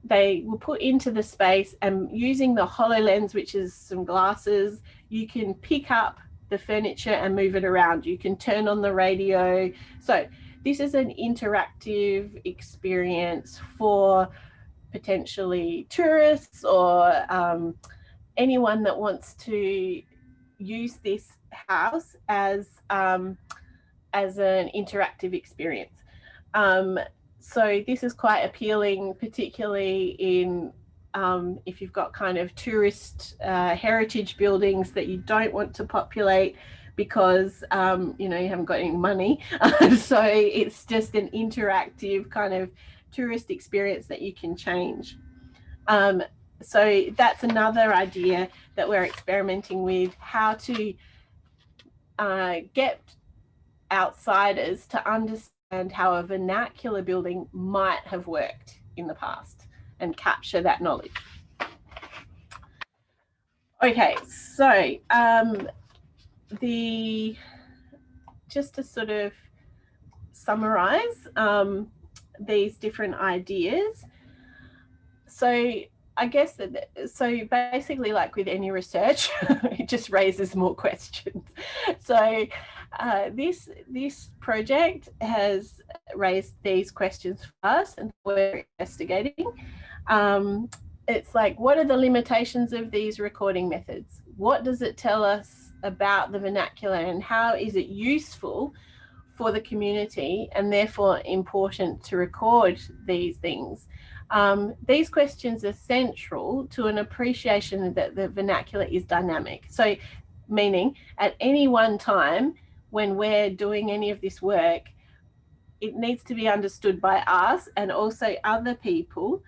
they will put into the space, and using the Hololens, which is some glasses, you can pick up the furniture and move it around. You can turn on the radio. So this is an interactive experience for potentially tourists or anyone that wants to use this house as an interactive experience. So this is quite appealing, particularly in if you've got kind of tourist heritage buildings that you don't want to populate because you haven't got any money. So it's just an interactive kind of tourist experience that you can change. So that's another idea that we're experimenting with, how to get outsiders to understand how a vernacular building might have worked in the past and capture that knowledge. Okay, so just to sort of summarize these different ideas. So I guess that, so basically, like with any research, it just raises more questions. So this project has raised these questions for us, and we're investigating. It's like, what are the limitations of these recording methods? What does it tell us about the vernacular, and how is it useful for the community and therefore important to record these things? These questions are central to an appreciation that the vernacular is dynamic. So meaning at any one time when we're doing any of this work, it needs to be understood by us and also other people,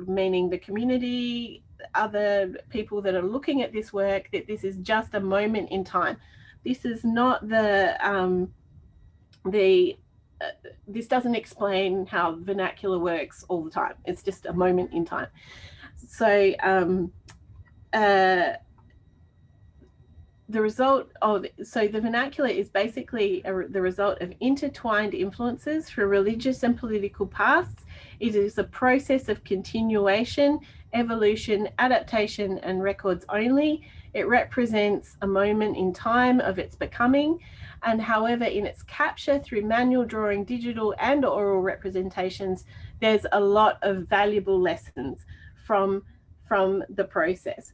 meaning the community, other people that are looking at this work, that this is just a moment in time. This is not this doesn't explain how vernacular works all the time. It's just a moment in time. So the vernacular is basically the result of intertwined influences for religious and political pasts. It is a process of continuation, evolution, adaptation, and records only. It represents a moment in time of its becoming, and however, in its capture through manual drawing, digital and oral representations, there's a lot of valuable lessons from the process.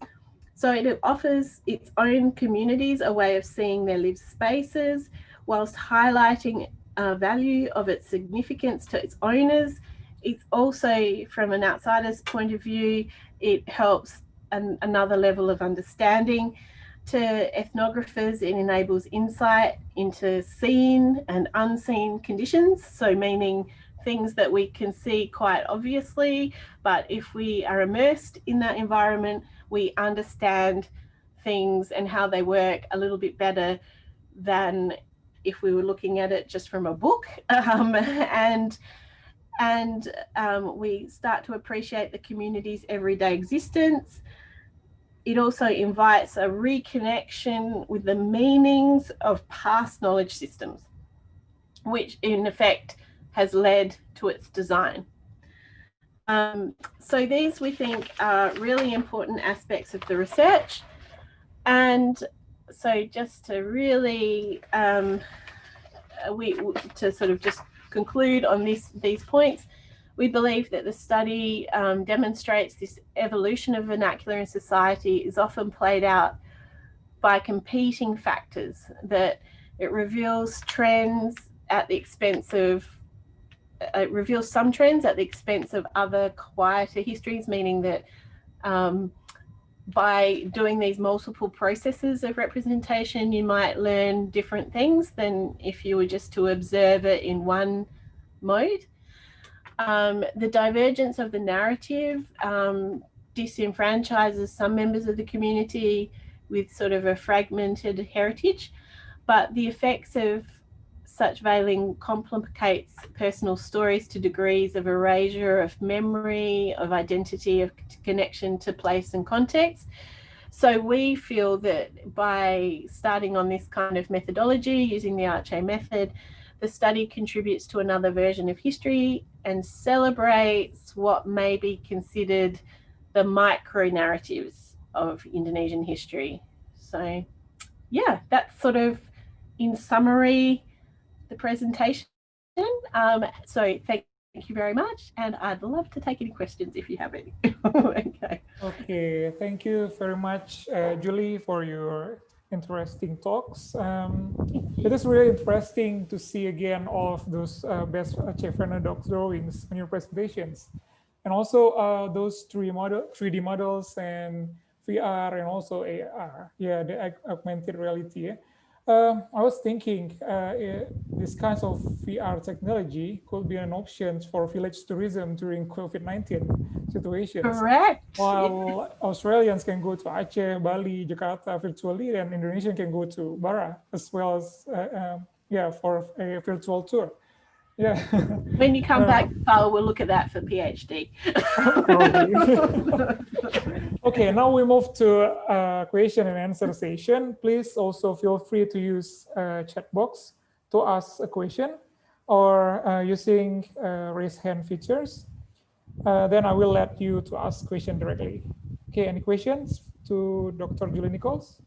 So it offers its own communities a way of seeing their lived spaces, whilst highlighting value of its significance to its owners. It's also, from an outsider's point of view, it helps another level of understanding. To ethnographers, it enables insight into seen and unseen conditions, so meaning things that we can see quite obviously, but if we are immersed in that environment, we understand things and how they work a little bit better than if we were looking at it just from a book. And we start to appreciate the community's everyday existence. It also invites a reconnection with the meanings of past knowledge systems, which in effect has led to its design. So these, we think, are really important aspects of the research. And so just to really, to sort of just conclude on these points, we believe that the study demonstrates this evolution of vernacular in society is often played out by competing factors, that it reveals trends at the expense of, it reveals some trends at the expense of other quieter histories, meaning that by doing these multiple processes of representation, you might learn different things than if you were just to observe it in one mode. The divergence of the narrative disenfranchises some members of the community with sort of a fragmented heritage, but the effects of such veiling complicates personal stories to degrees of erasure of memory, of identity, of connection to place and context. So we feel that by starting on this kind of methodology, using the Archae method, the study contributes to another version of history and celebrates what may be considered the micro narratives of Indonesian history. So yeah, that's sort of in summary the presentation. So thank you very much, and I'd love to take any questions if you have any. Okay. Okay, thank you very much, Julie, for your interesting talks. It is really interesting to see again all of those best Aceh Vernadoc drawings in your presentations. And also those 3D models and VR and also AR, yeah, the augmented reality. Yeah. I was thinking this kinds of VR technology could be an option for village tourism during COVID-19 situations. Correct. While Australians can go to Aceh, Bali, Jakarta virtually, and Indonesian can go to Bara as well as yeah, for a virtual tour. Yeah. When you come back, Paul, we'll look at that for PhD. Probably. Okay, now we move to question and answer session. Please also feel free to use chat box to ask a question or using raise hand features. Then I will let you to ask question directly. Okay, any questions to Dr. Julie Nichols?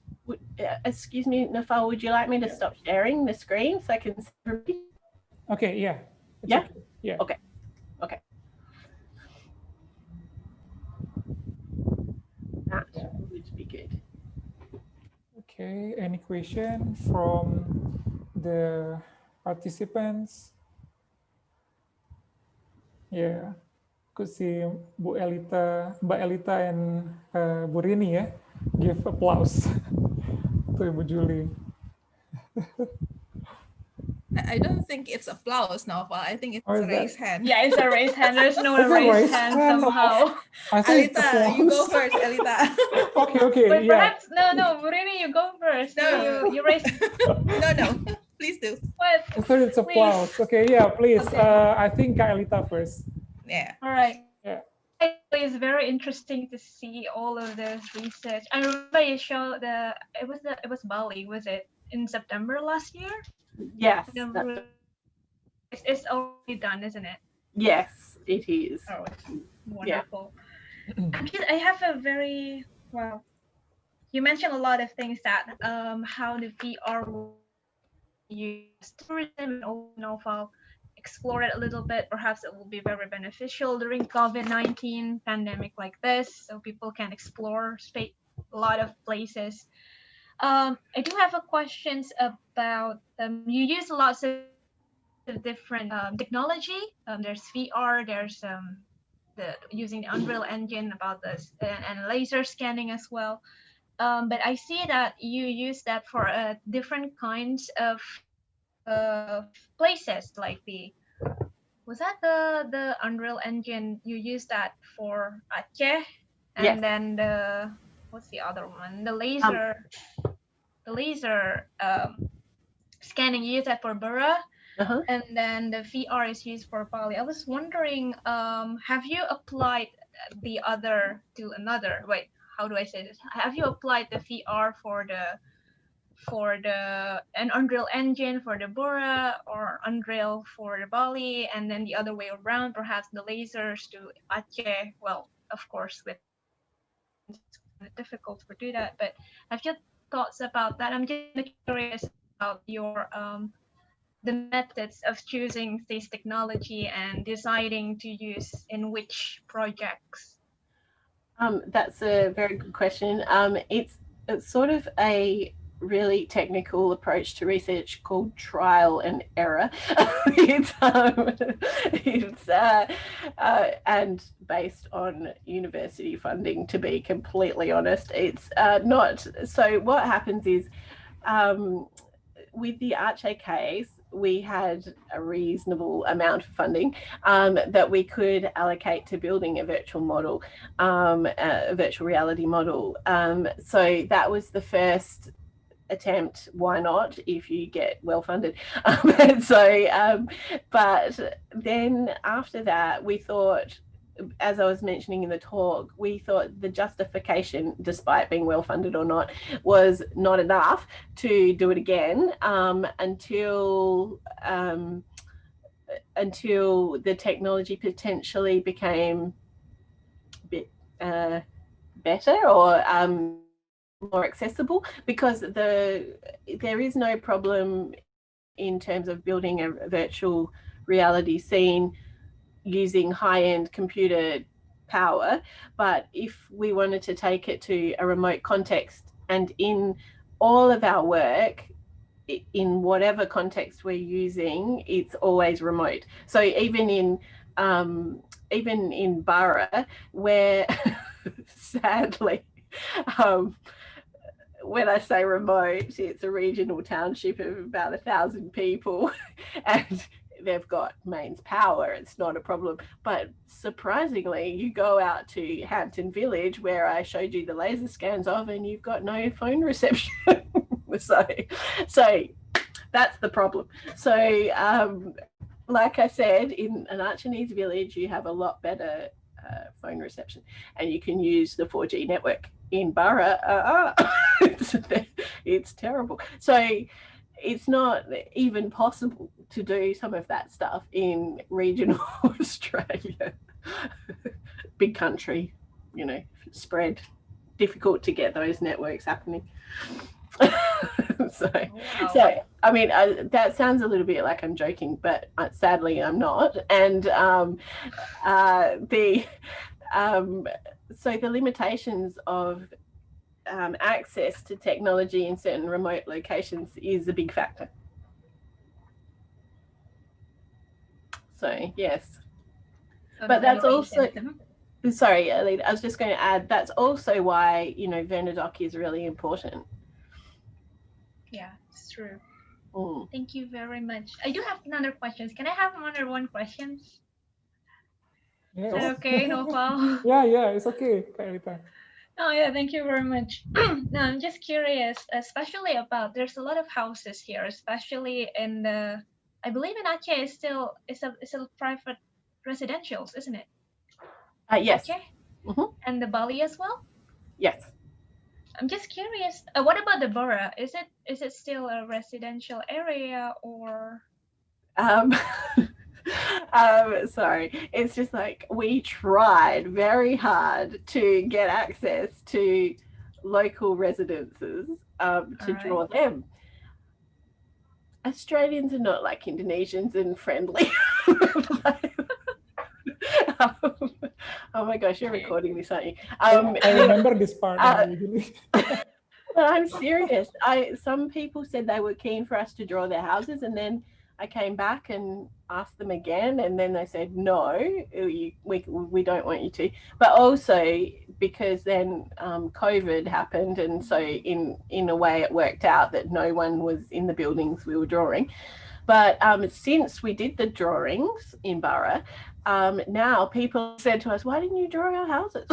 Excuse me, Nafal, would you like me to stop sharing the screen so I can see? Okay, yeah. Yeah? Okay. Yeah. Okay. Okay. That would be good. Okay, any question from the participants? Yeah, could see Mbak Elita and Bu Rini ya, give applause to Ibu Julie. I don't think it's applause, Nova. I think it's Or a is that? raise hand. Yeah, it's a raised hand. There's no Is it raised raised hand hand? somehow. I think it's Alita, you go applause. first, Alita. Okay, But yeah. perhaps no, Burini, you go first. No. You raise No, please do. what? I thought it's applause. Okay, yeah, please. Okay. I think Elita first. Yeah. All right. Yeah. It's very interesting to see all of this research. I remember you showed it was Bali, was it in September last year? Yes. It's already done, isn't it? Yes, it is. Oh, it's wonderful. I have a very well. You mentioned a lot of things that how the VR will use tourism and also explore it a little bit. Perhaps it will be very beneficial during COVID-19 pandemic like this, so people can explore a lot of places. I do have a questions about you use lots of different technology. There's VR. There's using the Unreal Engine about this and laser scanning as well. But I see that you use that for different kinds of places, like was that the Unreal Engine? You use that for Aceh, and then what's the other one? The laser scanning. You use that for Bura. And then the VR is used for Bali. I was wondering, have you applied the other to another? Wait, how do I say this? Have you applied the VR for an Unreal Engine for the Bora or Unreal for the Bali, and then the other way around, perhaps the lasers to Aceh? Well, of course, with it's kind of difficult to do that, but have you thoughts about that? I'm just curious about your the methods of choosing this technology and deciding to use in which projects. That's a very good question. It's sort of a really technical approach to research called trial and error. And based on university funding, to be completely honest. It's not. So what happens is with the Archae case, we had a reasonable amount of funding that we could allocate to building a virtual model, a virtual reality model. So that was the first attempt. Why not, if you get well funded? But then after that, we thought as I was mentioning in the talk, we thought the justification, despite being well funded or not, was not enough to do it again until the technology potentially became a bit better or more accessible, because there is no problem in terms of building a virtual reality scene using high-end computer power. But if we wanted to take it to a remote context, and in all of our work, in whatever context we're using, it's always remote. So even in Barra, where sadly, when I say remote, it's a regional township of about 1,000 people, and they've got mains power. It's not a problem. But surprisingly, you go out to Hampton Village, where I showed you the laser scans of, and you've got no phone reception. so that's the problem. So like I said, in an Acehnese village, you have a lot better phone reception, and you can use the 4G network. In Barra, it's terrible. So it's not even possible to do some of that stuff in regional Australia. Big country, spread, difficult to get those networks happening. So I mean, that sounds a little bit like I'm joking, but sadly I'm not. And so the limitations of access to technology in certain remote locations is a big factor. So yes, but that's also, sorry, Alida, I was just going to add, that's also why Vernadoc is really important. Yeah, it's true. Mm. Thank you very much. I do have another question. Can I have one question? Yes. Is that okay, Noval? Yeah, it's okay, Kak Rita. Oh yeah, thank you very much. No, I'm just curious, especially about, there's a lot of houses here, especially in the, I believe in Aceh is still it's a private residentials, isn't it? Yes. Aceh? Mm-hmm. And the Bali as well? Yes. I'm just curious. What about the borough? Is it still a residential area or? Sorry, it's just like we tried very hard to get access to local residences to draw them. Australians are not like Indonesians and friendly. Oh my gosh, you're recording this, aren't you? I remember this part. But I'm serious. Some people said they were keen for us to draw their houses, and then I came back and asked them again, and then they said no, we don't want you to. But also because then COVID happened, and so in a way it worked out that no one was in the buildings we were drawing. But since we did the drawings in Barra, now people said to us, "Why didn't you draw our houses?"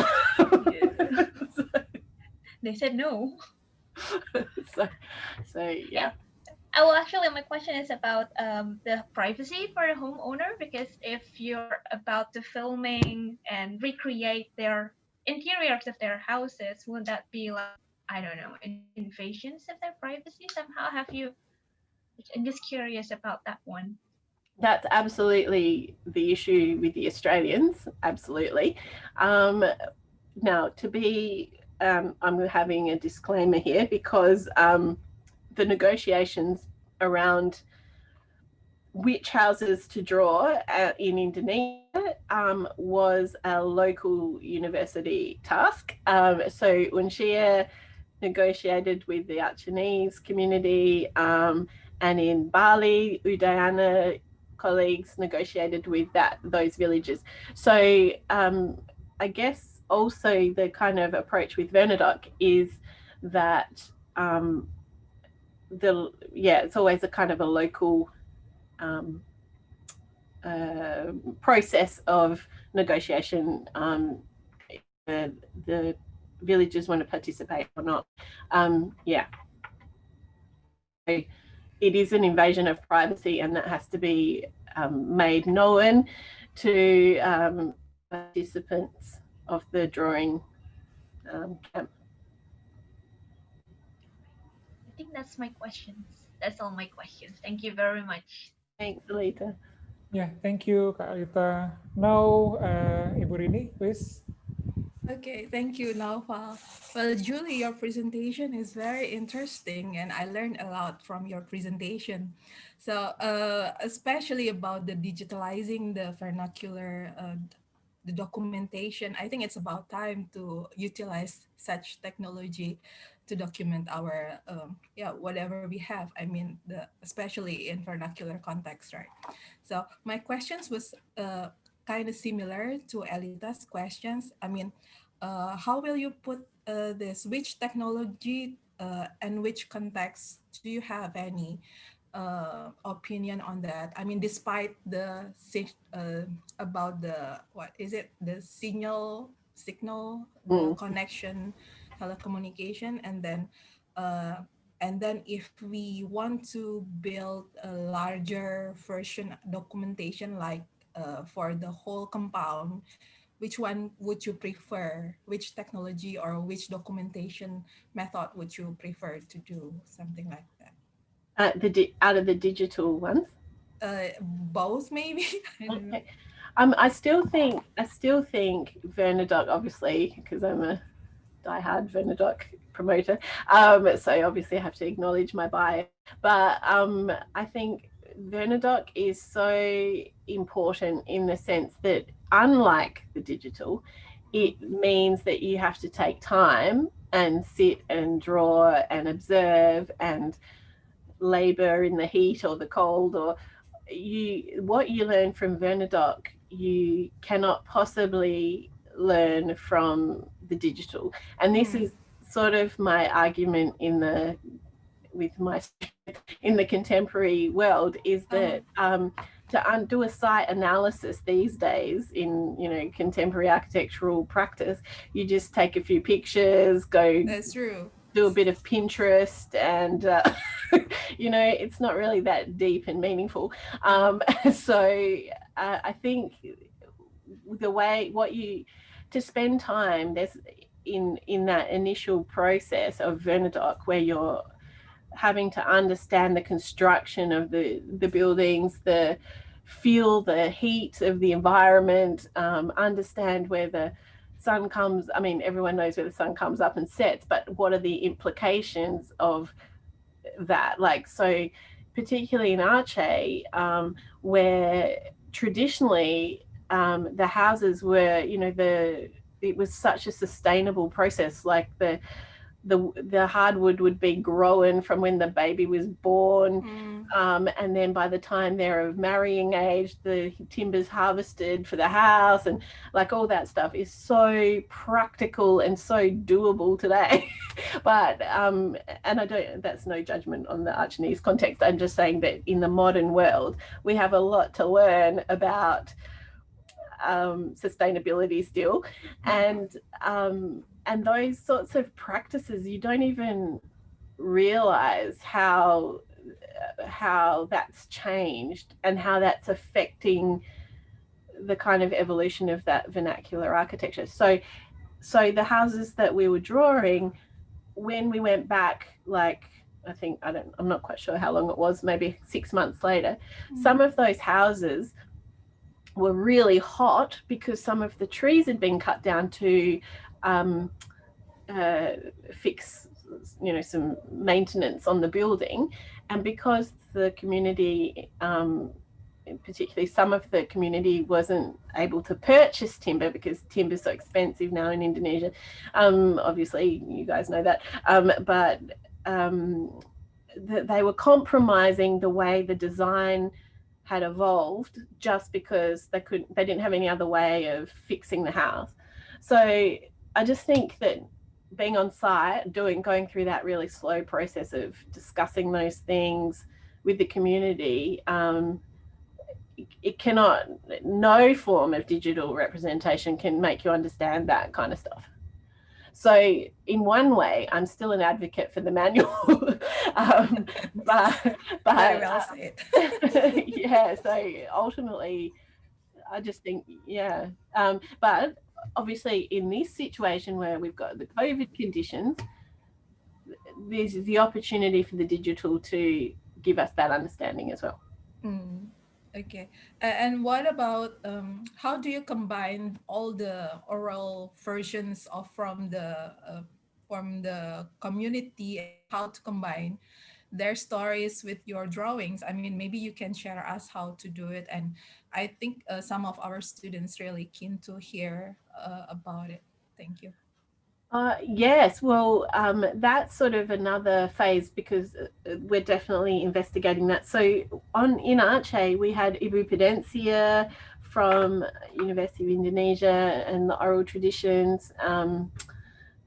They said no. so yeah. Oh, well, actually, my question is about the privacy for the homeowner, because if you're about to filming and recreate their interiors of their houses, would that be like, I don't know, invasions of their privacy somehow? I'm just curious about that one. That's absolutely the issue with the Australians, absolutely. Now, to be, I'm having a disclaimer here, because the negotiations around which houses to draw in Indonesia was a local university task. So Untitled negotiated with the Acehnese community, and in Bali, Udayana colleagues negotiated with those villages. So I guess also the kind of approach with Vernadoc is that it's always a kind of a local process of negotiation. The villagers want to participate or not. It is an invasion of privacy, and that has to be made known to participants of the drawing camp. I think that's my questions. That's all my questions. Thank you very much. Thanks, Alita. Yeah, thank you, Kak Alita. Now, Ibu Rini, please. Okay, thank you, Naufal. Well, Julie, your presentation is very interesting, and I learned a lot from your presentation. So, especially about the digitalizing the vernacular, the documentation. I think it's about time to utilize such technology to document our, whatever we have. I mean, especially in vernacular context, right? So, my questions was kind of similar to Elita's questions. I mean, how will you put this? Which technology and which context do you have any opinion on that? I mean, despite about the what is it? The signal, the connection, telecommunication, uh, and then if we want to build a larger version documentation like for the whole compound, which one would you prefer? Which technology or which documentation method would you prefer to do? Something like that. Out of the digital ones. Both maybe. I don't know. Okay. I still think Vernadoc, obviously, because I'm a diehard Vernadoc promoter. So obviously I have to acknowledge my bias. But I think Vernadoc is so important in the sense that, unlike the digital, it means that you have to take time and sit and draw and observe and labor in the heat or the cold, or what you learn from Vernadoc you cannot possibly learn from the digital. And this is sort of my argument in the contemporary world, is that to do a site analysis these days in contemporary architectural practice, you just take a few pictures, go That's true. do a bit of Pinterest, and it's not really that deep and meaningful. So I think the way to spend time there's in that initial process of Vernadoc, where you're having to understand the construction of the buildings, feel the heat of the environment, understand where the sun comes. I mean, everyone knows where the sun comes up and sets, but what are the implications of that? Like, so particularly in Archae, where traditionally the houses were, it was such a sustainable process. Like the hardwood would be growing from when the baby was born, and then by the time they're of marrying age, the timber's harvested for the house, and like all that stuff is so practical and so doable today. But and that's no judgment on the Acehnese context. I'm just saying that in the modern world we have a lot to learn about sustainability still, and those sorts of practices, you don't even realize how that's changed and how that's affecting the kind of evolution of that vernacular architecture. So the houses that we were drawing, when we went back, like I'm not quite sure how long it was, maybe 6 months later, some of those houses were really hot because some of the trees had been cut down to fix some maintenance on the building, and because the community, particularly some of the community, wasn't able to purchase timber because timber's so expensive now in Indonesia, obviously you guys know that, but they were compromising the way the design had evolved just because they didn't have any other way of fixing the house. So I just think that being on site, going through that really slow process of discussing those things with the community, no form of digital representation can make you understand that kind of stuff. So in one way, I'm still an advocate for the manual, but Very well said. yeah. So ultimately, I just think, yeah. But obviously, in this situation where we've got the COVID conditions, there's the opportunity for the digital to give us that understanding as well. Mm, okay. And what about how do you combine all the oral versions of from the community, and how to combine their stories with your drawings? I mean, maybe you can share us how to do it. And I think some of our students really keen to hear about it. Thank you. Yes, well, that's sort of another phase because we're definitely investigating that. So in Archae, we had Ibu Pedencia from University of Indonesia and the oral traditions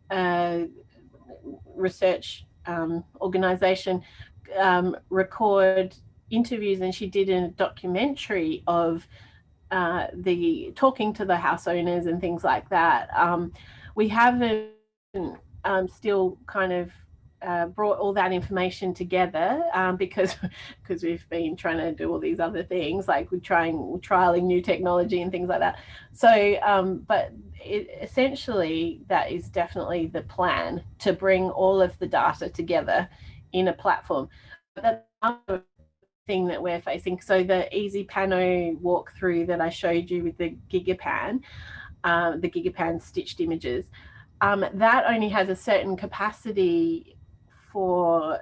uh, research organization record interviews, and she did a documentary of the talking to the house owners and things like that. We haven't still kind of brought all that information together because we've been trying to do all these other things, like we're trialing new technology and things like that. So, but essentially, that is definitely the plan, to bring all of the data together in a platform. But that's another thing that we're facing. So the Easy Pano walkthrough that I showed you with the Gigapan stitched images, that only has a certain capacity for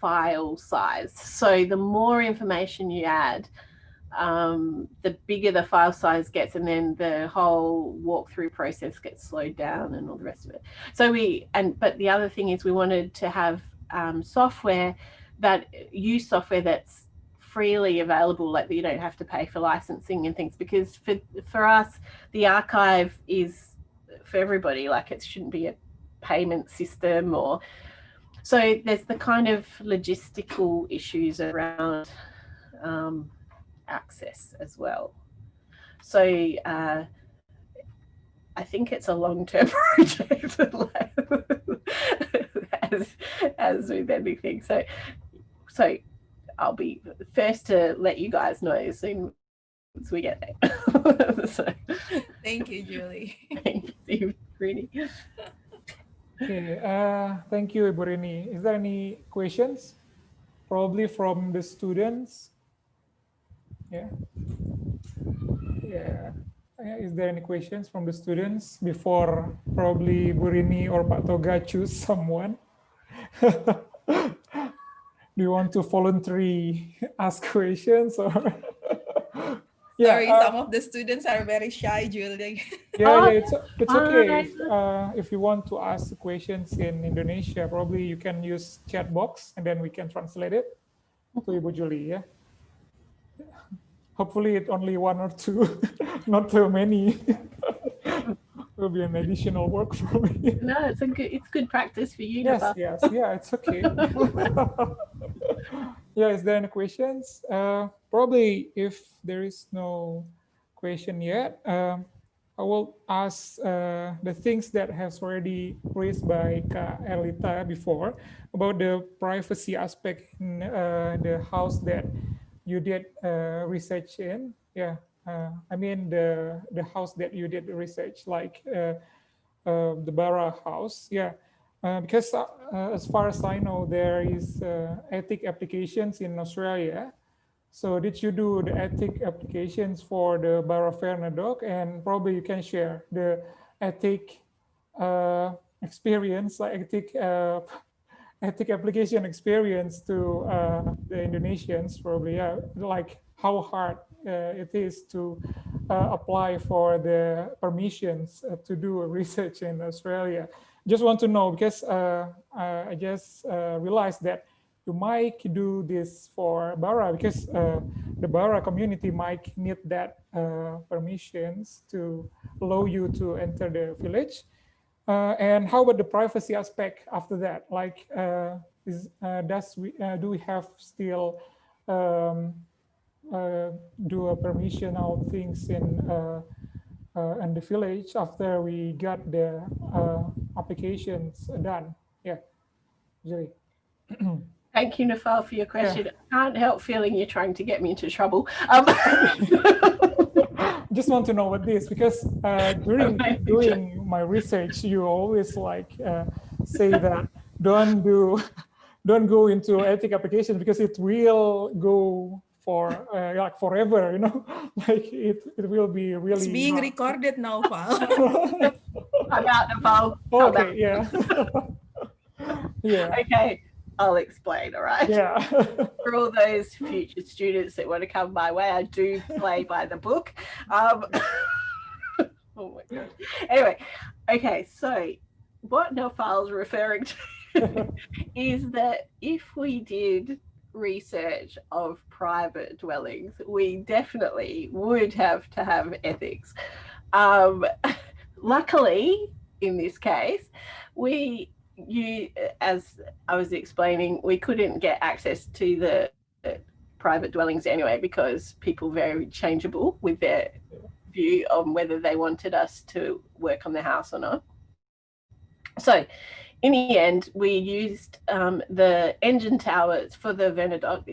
file size. So the more information you add, the bigger the file size gets, and then the whole walkthrough process gets slowed down and all the rest of it. So but the other thing is we wanted to have software that's freely available, like you don't have to pay for licensing and things, because for us the archive is for everybody, like it shouldn't be a payment system, or so there's the kind of logistical issues around access as well. So I think it's a long-term project as with anything. So I'll be first to let you guys know as soon as we get there. So, Thank you, Julie. thank you, Rini. Okay, thank you, Ibu Rini. Is there any questions? Probably from the students. Yeah. Yeah. Is there any questions from the students before probably Ibu Rini or Pak Toga choose someone? Do you want to voluntarily ask questions or? Sorry, some of the students are very shy, Julie. Yeah, it's okay. If you want to ask questions in Indonesia, probably you can use chat box and then we can translate it to Ibu Julie. Yeah. Hopefully, it's only one or two, not too many. Will be an additional work for me. No, it's good practice for you. Yes, yeah, it's okay. Yeah, is there any questions? Probably if there is no question yet, I will ask the things that has already raised by Kak Elita before about the privacy aspect in the house that you did research in. Yeah, I mean the house that you did research, like the Bara house. Yeah. Because as far as I know, there is ethic applications in Australia. So did you do the ethic applications for the Bara Vernadoc? And probably you can share the ethic experience, like ethic application experience to the Indonesians, probably. Yeah, like how hard it is to apply for the permissions to do research in Australia. Just want to know, because I just realized that you might do this for Bara, because the Bara community might need that permissions to allow you to enter the village. And how about the privacy aspect after that? Like, do we have still do a permissional things in the village after we got the applications done? Yeah, Julie. Thank you, Nafal, for your question. Yeah. I can't help feeling you're trying to get me into trouble. just want to know what this, because during Major. doing my research, you always like say that don't do don't go into ethic application because it will go for like forever, you know, like it will be It's really being hard. recorded now, Val. I'm out the phone. Oh, I'm out. okay, yeah. Yeah, Okay, I'll explain. All right. yeah. For all those future students that want to come my way, I do play by the book. Oh my gosh. Anyway, okay, so what Nafal's referring to is that if we did research of private dwellings, we definitely would have to have ethics. Um, Luckily, in this case, we you as I was explaining, we couldn't get access to the private dwellings anyway because people very changeable with their view on whether they wanted us to work on the house or not. So in the end, we used the engine towers for the Vernadoc.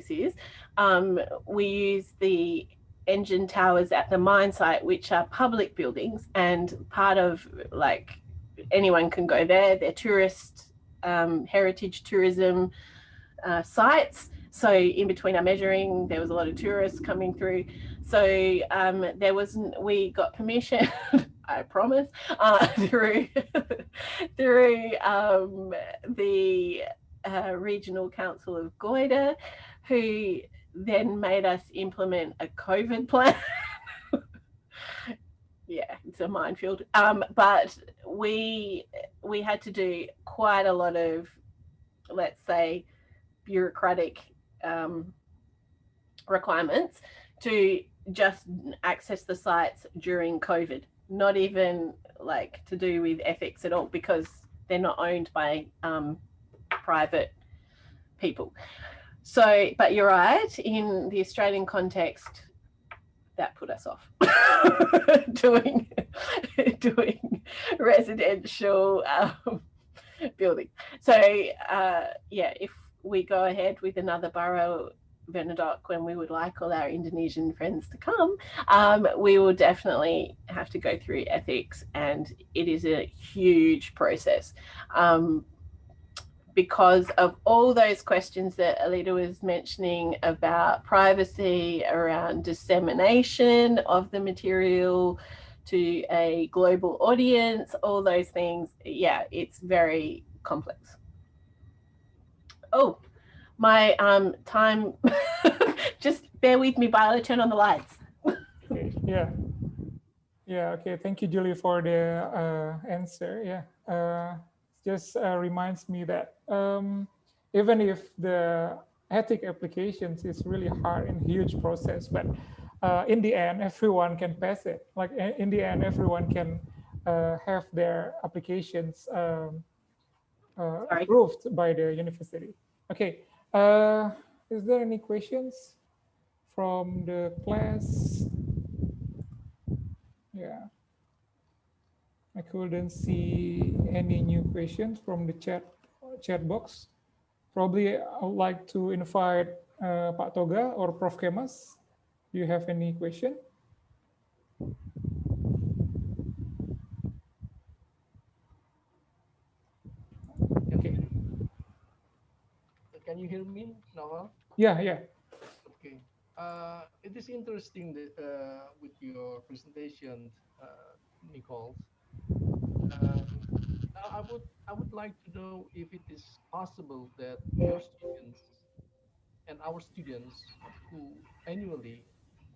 We used the engine towers at the mine site, which are public buildings, and part of like anyone can go there. They're tourist heritage tourism sites. So in between our measuring, there was a lot of tourists coming through. So there wasn't. We got permission. I promise through through the regional council of Goida, who then made us implement a COVID plan. Yeah, it's a minefield. But we had to do quite a lot of, let's say, bureaucratic um, requirements to just access the sites during COVID. Not even like to do with ethics at all, because they're not owned by private people. So, but you're right, in the Australian context, that put us off doing doing residential building. So yeah, if we go ahead with another borough Vernadoc when we would like all our Indonesian friends to come, we will definitely have to go through ethics, and it is a huge process. Because of all those questions that Alida was mentioning about privacy, around dissemination of the material to a global audience, all those things, yeah, it's very complex. Oh, my time, just bear with me while I turn on the lights. Okay, yeah. Yeah, okay. Thank you, Julie, for the answer. Yeah. Just reminds me that even if the ethic applications is really hard and huge process, but in the end, everyone can pass it. Like in the end, everyone can have their applications Sorry. approved by the university. Okay. Is there any questions from the class? Yeah. I couldn't see any new questions from the chat box. Probably I would like to invite Pak Toga or Prof. Kemas. Do you have any question? Okay. Can you hear me, Noah? Yeah, yeah. Okay. It is interesting that, with your presentation, Nichols. Um, now, I would like to know if it is possible that your students and our students, who annually,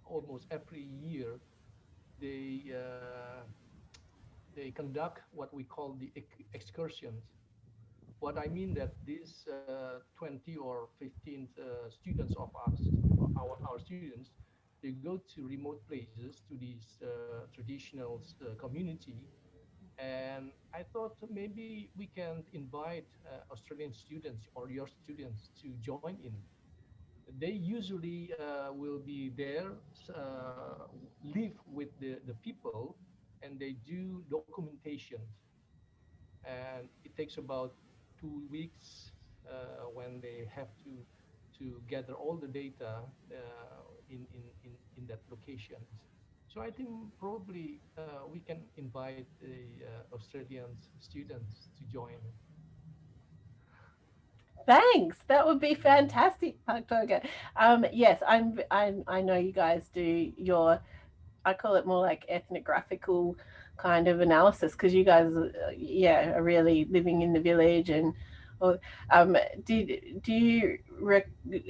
almost every year, they uh, they conduct what we call the excursions. What I mean that these 20 or 15 students of us, our students, they go to remote places, to these traditional community, and I thought maybe we can invite Australian students or your students to join in. They usually will be there, live with the people, and they do documentation, and it takes about 2 weeks when they have to gather all the data in that locations. So I think probably we can invite the Australian students to join. Thanks. That would be fantastic, Paktoga. Yes, I know you guys do your, I call it more like ethnographical kind of analysis because you guys, yeah, are really living in the village and. Or, do you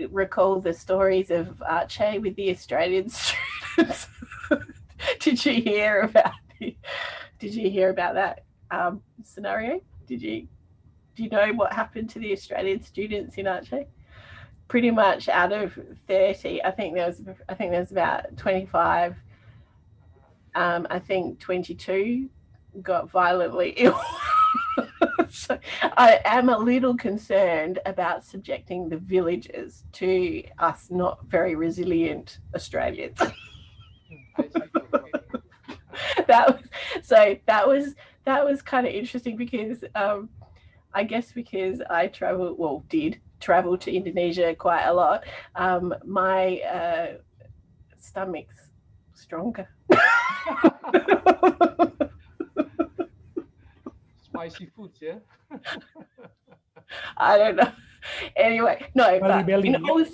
recall the stories of Archae with the Australian students? Did you hear about Did you hear about that scenario? Do you know what happened to the Australian students in Archae? Pretty much out of 30, I think there was about 25. I think 22 got violently ill. So I am a little concerned about subjecting the villagers to us not very resilient Australians. I see. Okay. that was that was kind of interesting because I guess because I did travel to Indonesia quite a lot, my stomach's stronger. Spicy foods, yeah. I don't know. Anyway, no, Belly but belly, in all,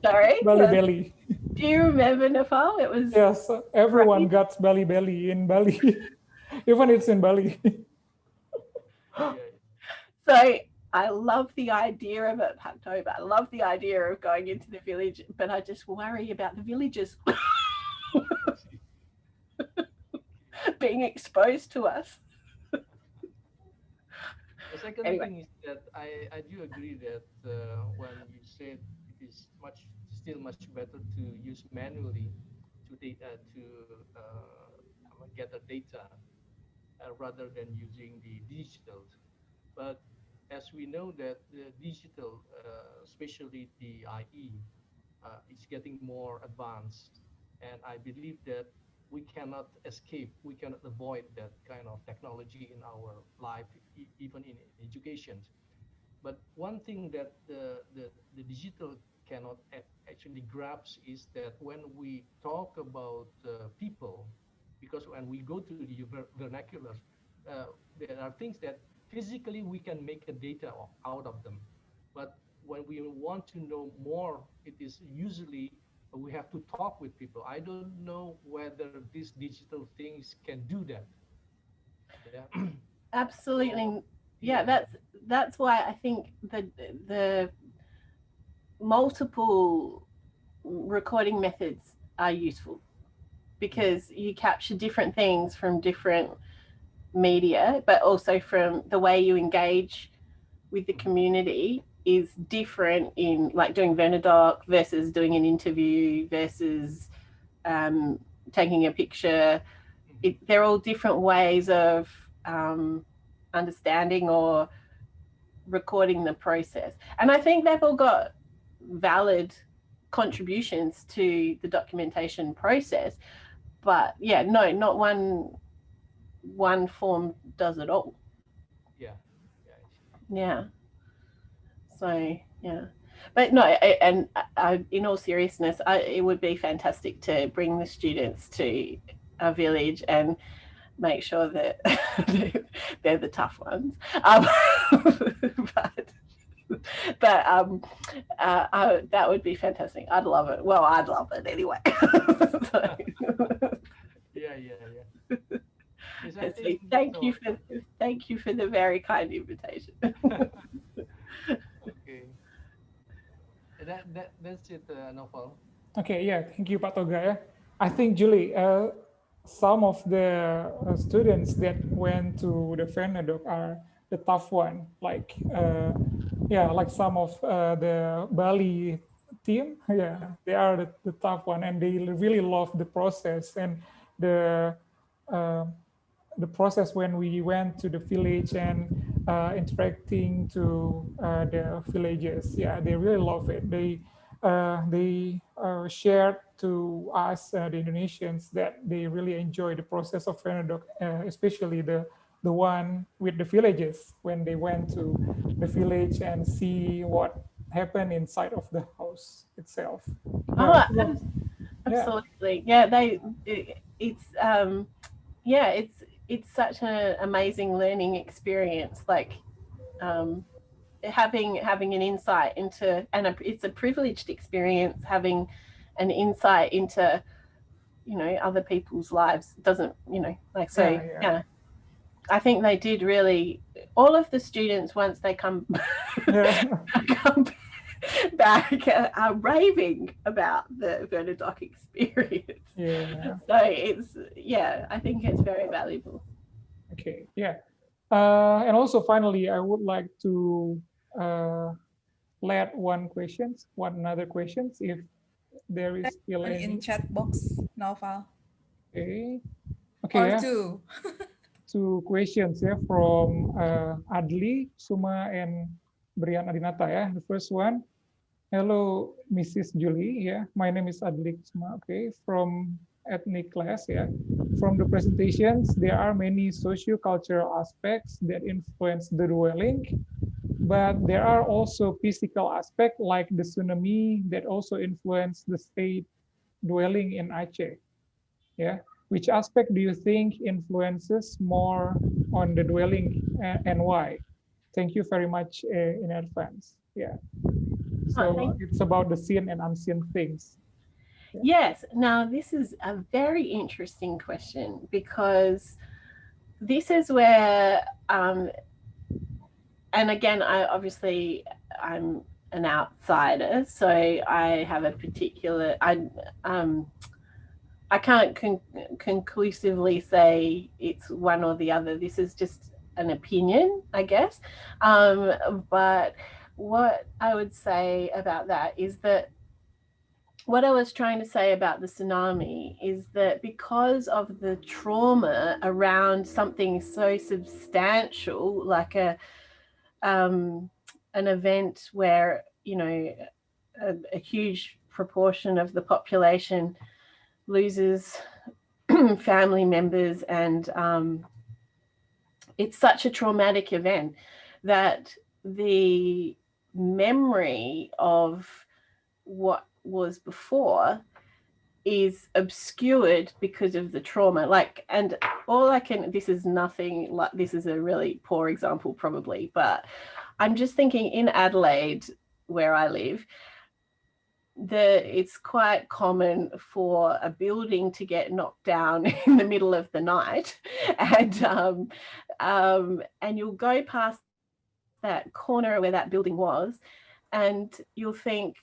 sorry, belly belly. do you remember Nepal? It was Yes, everyone right. got belly belly in Bali, even it's in Bali. Yeah. So I love the idea of it, October. I love the idea of going into the village, but I just worry about the villagers I see. being exposed to us. The second Anyway, thing is that I do agree that when you said it is much better to use manually to gather data rather than using the digital. But as we know that the digital, especially the IE, is getting more advanced, and I believe that we cannot avoid that kind of technology in our life, even in education. But one thing that the digital cannot actually grasp is that when we talk about people, because when we go to the vernaculars, there are things that physically we can make a data out of them. But when we want to know more, it is usually we have to talk with people. I don't know whether these digital things can do that. Yeah. So absolutely. Yeah, yeah. that's why I think the multiple recording methods are useful Mm, because you capture different things from different media, but also from the way you engage with the mhm, community is different in like doing Vernadoc versus doing an interview versus um, taking a picture. mhm. They're all different ways of understanding or recording the process. And I think they've all got valid contributions to the documentation process. But yeah, no, not one form does it all. Yeah, yeah, I see. Yeah. So yeah, but no, in all seriousness, it would be fantastic to bring the students to a village and make sure that they're the tough ones. But that would be fantastic. I'd love it. Well, I'd love it anyway. So, Yeah, yeah. Yes, I so think so. thank you for the very kind invitation. Okay, that's it, Novel. Okay, yeah, thank you, Pak Toga. Yeah. I think, Julie, some of the students that went to the Vernadoc are the tough one. Like, yeah, like some of the Bali team, yeah, they are the tough one, and they really love the process and the uh, the process when we went to the village and interacting to the villagers. Yeah, they really love it. They shared to us, the Indonesians, that they really enjoy the process of Vernadoc, especially the one with the villages when they went to the village and see what happened inside of the house itself. Oh, Well, yeah, absolutely. Yeah, it's yeah, it's such an amazing learning experience. Like having an insight into, and it's a privileged experience having an insight into, you know, other people's lives. Doesn't, you know, like, so yeah, I think they did really, all of the students, once they come come back, are raving about the Vernadoc experience. Yeah. So it's, yeah, I think it's very valuable. Okay. Yeah. And also, finally, I would like to let one another questions, if there is still One any. in chat box, Naufal. Okay. Okay. Or Yeah. two. Two questions, yeah, from Adli, Suma, and Brian Adinata. Yeah. The first one. Hello, Mrs. Julie. Yeah, my name is Adli Suma. Okay, from ethnic class. Yeah, from the presentations, there are many socio-cultural aspects that influence the dwelling, but there are also physical aspects like the tsunami that also influence the state dwelling in Aceh. Yeah, which aspect do you think influences more on the dwelling, and why? Thank you very much in advance. Yeah. So Thank it's about the seen and unseen things. Yeah. Yes. Now, this is a very interesting question, because this is where, and again, I'm an outsider, so I have a particular, I can't conclusively say it's one or the other. This is just an opinion, I guess. But what I would say about that is that, what I was trying to say about the tsunami is that because of the trauma around something so substantial, like an event where, you know, a huge proportion of the population loses family members, and it's such a traumatic event that the memory of what was before is obscured because of the trauma. Like, and all I can, this is nothing, like, this is a really poor example probably, but I'm just thinking, in Adelaide, where I live, it's quite common for a building to get knocked down in the middle of the night, and you'll go past that corner where that building was, and you'll think,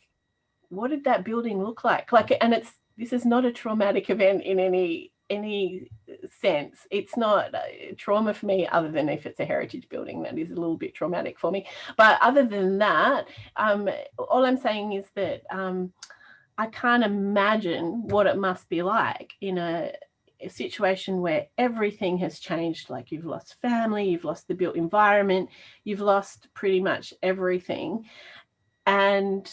what did that building look like? Like, and this is not a traumatic event in any sense. It's not trauma for me, other than if it's a heritage building, that is a little bit traumatic for me. But other than that, all I'm saying is that I can't imagine what it must be like in a situation where everything has changed. Like, you've lost family, you've lost the built environment, you've lost pretty much everything. And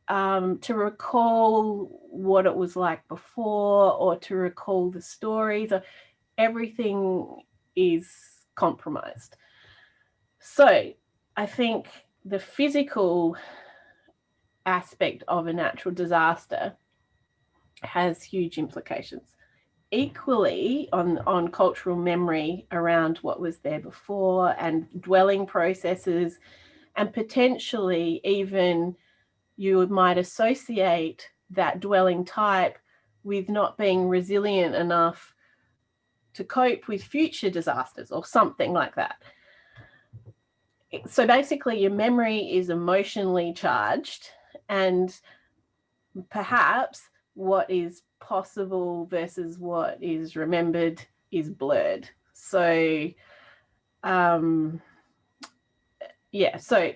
to recall what it was like before, or to recall the stories, everything is compromised. So I think the physical aspect of a natural disaster has huge implications. Equally, on cultural memory around what was there before, and dwelling processes, and potentially even you might associate that dwelling type with not being resilient enough to cope with future disasters or something like that. So basically, your memory is emotionally charged, and perhaps what is possible versus what is remembered is blurred. So yeah, so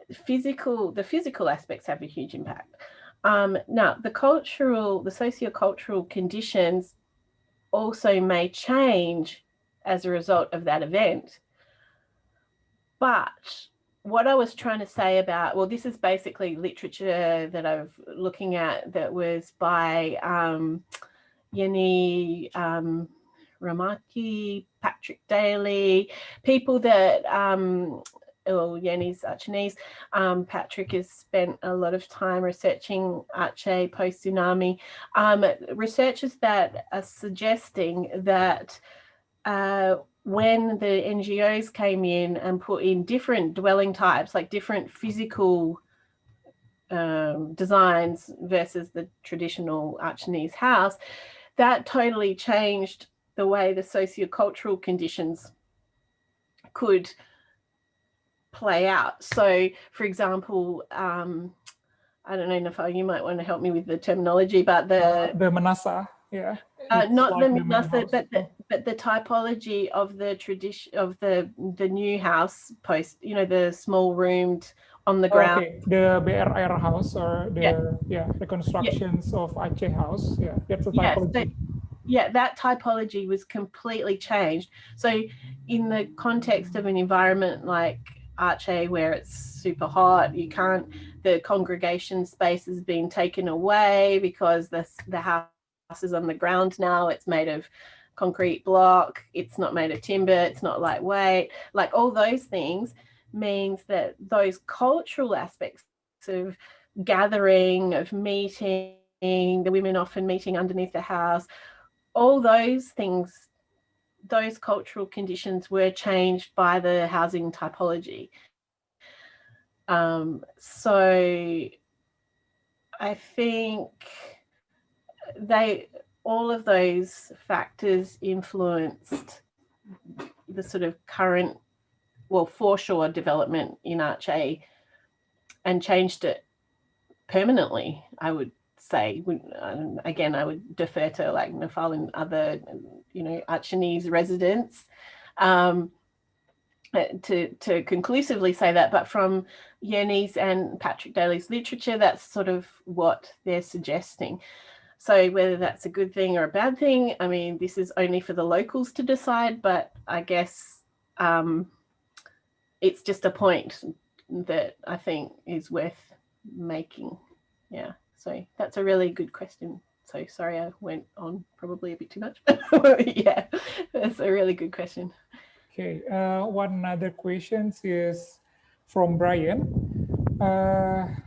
the physical aspects have a huge impact. Now, the socio-cultural conditions also may change as a result of that event. But what I was trying to say about, well, this is basically literature that I'm looking at that was by Yeni Ramaki, Patrick Daly, people that or Yenis Acehnese. Patrick has spent a lot of time researching Aceh post-tsunami. Researchers that are suggesting that when the NGOs came in and put in different dwelling types, like different physical designs versus the traditional Acehnese house, that totally changed the way the sociocultural conditions could play out. So, for example, I don't know, Nafal, you might want to help me with the terminology, but the Manasa, yeah. not like the the main Minasa, house. but the typology of the tradition of the new house post, you know, the small roomed on the ground. Okay, the BRR house or the Yeah. reconstructions of Aceh House. Yeah, that's the Yes, typology. that typology was completely changed. So in the context of an environment like Aceh, where it's super hot, you can't, the congregation space has been taken away because the house is on the ground now. It's made of concrete block, it's not made of timber, it's not lightweight. Like all those things means that those cultural aspects of gathering, of meeting, the women often meeting underneath the house, all those things, those cultural conditions were changed by the housing typology. So I think all of those factors influenced the sort of current, well, foreshore development in Aceh and changed it permanently, I would say. Again, I would defer to like Nafal and other, you know, Acehnese residents to conclusively say that, but from Yenis and Patrick Daly's literature, that's sort of what they're suggesting. So whether that's a good thing or a bad thing, I mean, this is only for the locals to decide, but I guess it's just a point that I think is worth making. Yeah, so that's a really good question. So sorry I went on probably a bit too much. Yeah, that's a really good question. Okay, one other question is from Brian.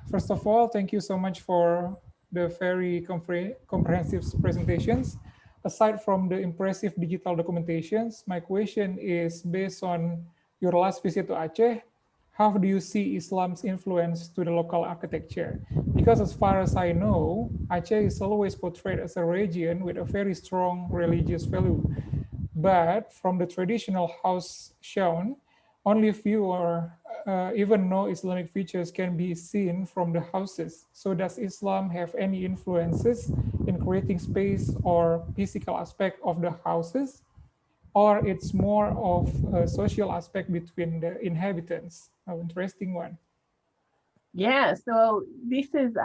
First of all, thank you so much for the very comprehensive presentations. Aside from the impressive digital documentations, my question is based on your last visit to Aceh, how do you see Islam's influence to the local architecture? Because as far as I know, Aceh is always portrayed as a region with a very strong religious value. But from the traditional house shown, only few or even no Islamic features can be seen from the houses. So does Islam have any influences in creating space or physical aspect of the houses? Or it's more of a social aspect between the inhabitants? Oh, interesting one. Yeah, so this is,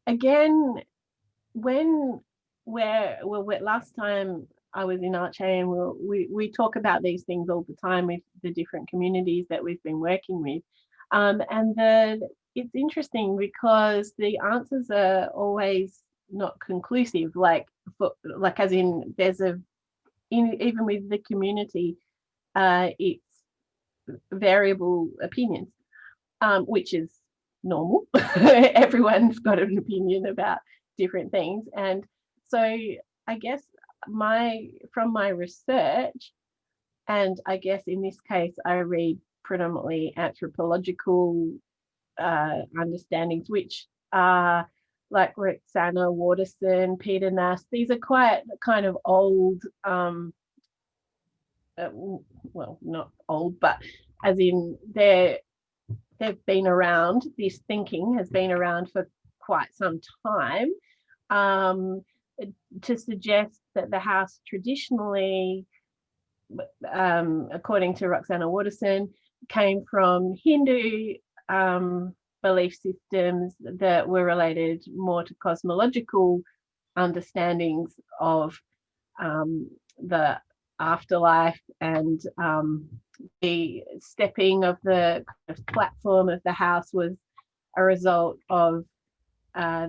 again, last time I was in Archae, and we talk about these things all the time with the different communities that we've been working with. And it's interesting because the answers are always not conclusive, as in there's even with the community, it's variable opinions, which is normal. Everyone's got an opinion about different things. And so I guess from my research, and I guess in this case, I read predominantly anthropological understandings, which are like Roxana Waterson, Peter Nass. These are quite kind of old, well, not old, but as in they've been around. This thinking has been around for quite some time, to suggest that the house traditionally, according to Roxana Waterson, came from Hindu belief systems that were related more to cosmological understandings of the afterlife, and the stepping of the platform of the house was a result of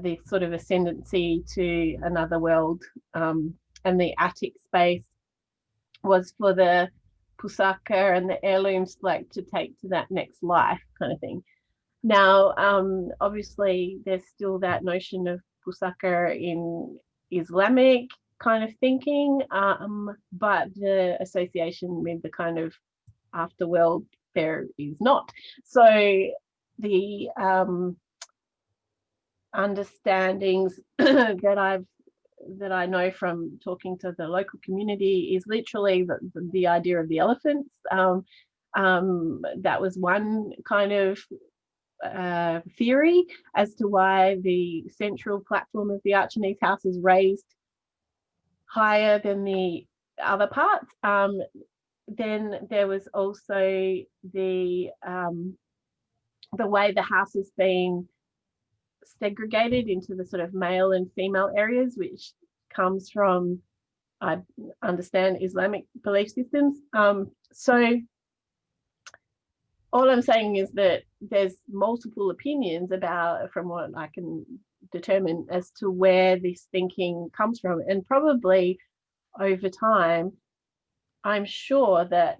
this sort of ascendancy to another world, and the attic space was for the pusaka and the heirlooms like to take to that next life kind of thing. Now, obviously, there's still that notion of pusaka in Islamic kind of thinking, but the association with the kind of afterworld there is not. So the understandings that I know from talking to the local community is literally the idea of the elephants. That was one kind of theory as to why the central platform of the Acehnese house is raised higher than the other parts. Then there was also the way the house has been segregated into the sort of male and female areas, which comes from, I understand, Islamic belief systems. So all I'm saying is that there's multiple opinions about, from what I can determine, as to where this thinking comes from. And probably over time, I'm sure that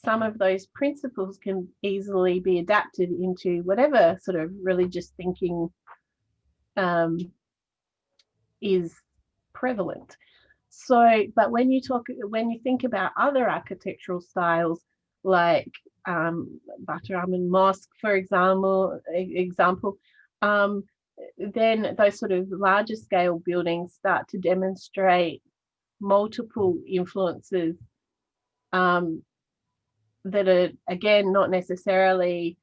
some of those principles can easily be adapted into whatever sort of religious thinking is prevalent. So, but when you think about other architectural styles like Baturaman Mosque, for example, then those sort of larger scale buildings start to demonstrate multiple influences that are, again, not necessarily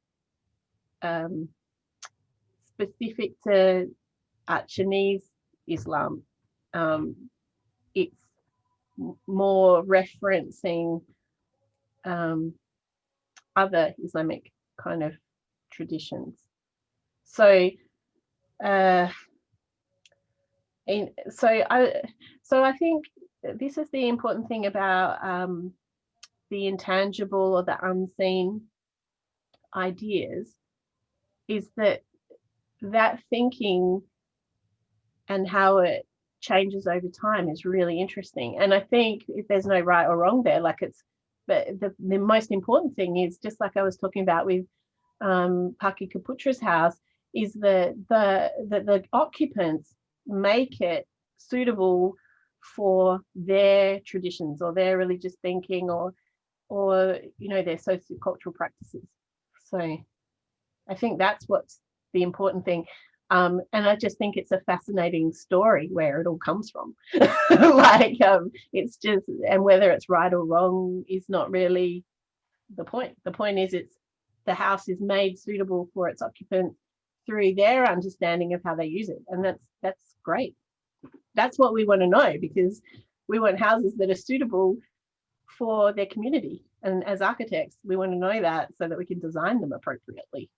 specific to Acehnese Islam. It's more referencing other Islamic kind of traditions. So, I think this is the important thing about the intangible or the unseen ideas, is that thinking and how it changes over time is really interesting. And I think if there's no right or wrong there, like but the most important thing is, just like I was talking about with Paki Kaputra's house, is that the occupants make it suitable for their traditions or their religious thinking or their sociocultural practices. So I think that's what's the important thing. And I just think it's a fascinating story where it all comes from. It's just, and whether it's right or wrong is not really the point. The point is the house is made suitable for its occupants through their understanding of how they use it. And that's great. That's what we want to know, because we want houses that are suitable for their community. And as architects, we want to know that so that we can design them appropriately.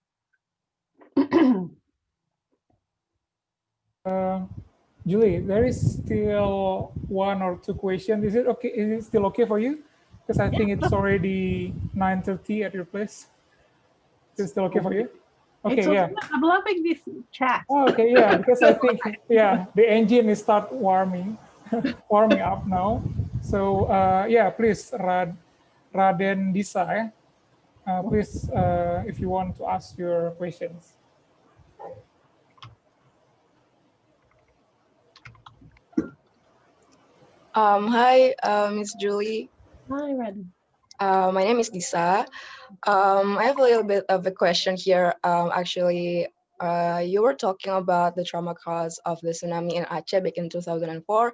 Julie, there is still one or two questions. Is it okay? Is it still okay for you? Because I think it's already 9:30 at your place. Is it still okay for you? Okay, yeah. I'm loving this chat. Oh, okay, yeah, because I think, yeah, the engine is start warming up now. So, yeah, please, Raden Disa, please, if you want to ask your questions. Hi, Miss Julie. Hi, Raden. My name is Disa. I have a little bit of a question here. Actually, you were talking about the trauma cause of the tsunami in Aceh back in 2004,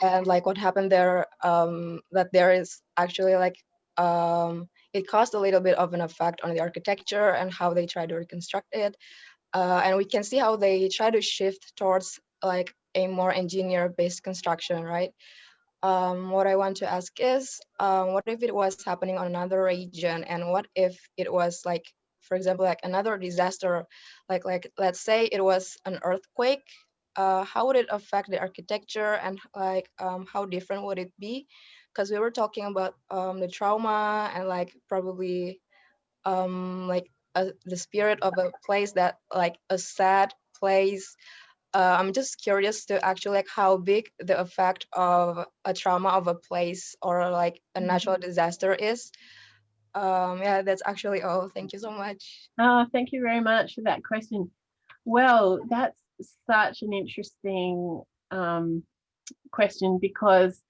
and like what happened there. That there is actually it caused a little bit of an effect on the architecture and how they try to reconstruct it. And we can see how they try to shift towards like a more engineer-based construction, right? What I want to ask is, what if it was happening on another region, and what if it was like, for example, like another disaster, like let's say it was an earthquake. How would it affect the architecture, and like how different would it be? Because we were talking about the trauma and like probably the spirit of a place that like a sad place I'm just curious to actually like how big the effect of a trauma of a place or like a natural disaster is. Yeah, that's actually all. Thank you so much. Thank you very much for that question. Well, that's such an interesting question, because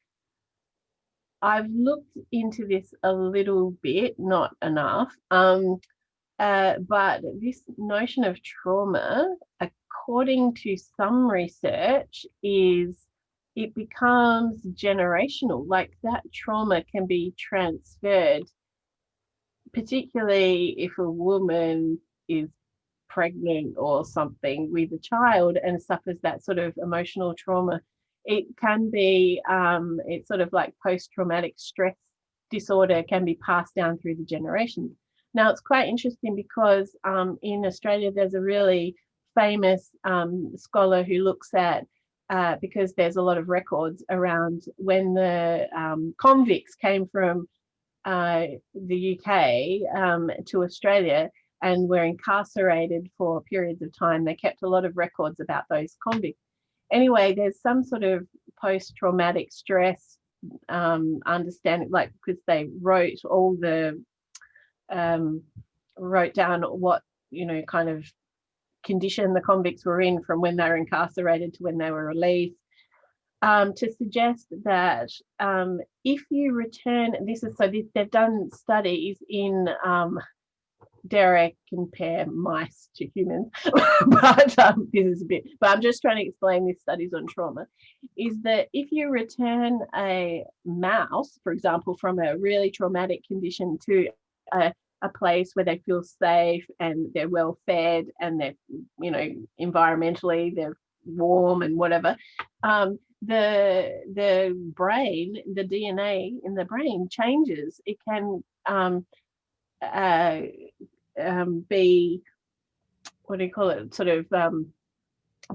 I've looked into this a little bit, not enough. But this notion of trauma, according to some research, is it becomes generational. Like that trauma can be transferred, particularly if a woman is pregnant or something with a child and suffers that sort of emotional trauma. It can be, it's sort of like post-traumatic stress disorder can be passed down through the generations. Now, it's quite interesting because in Australia, there's a really famous scholar who looks at, because there's a lot of records around when the convicts came from the UK to Australia and were incarcerated for periods of time. They kept a lot of records about those convicts. Anyway, there's some sort of post-traumatic stress understanding, like because they wrote all the wrote down what, you know, kind of condition the convicts were in from when they were incarcerated to when they were released, to suggest that if you return, this is so they've done studies in, dare I compare mice to humans, but this is a bit, but I'm just trying to explain these studies on trauma, is that if you return a mouse, for example, from a really traumatic condition to a place where they feel safe and they're well fed and they're, you know, environmentally they're warm and whatever, the brain, the DNA in the brain changes. It can be, what do you call it, sort of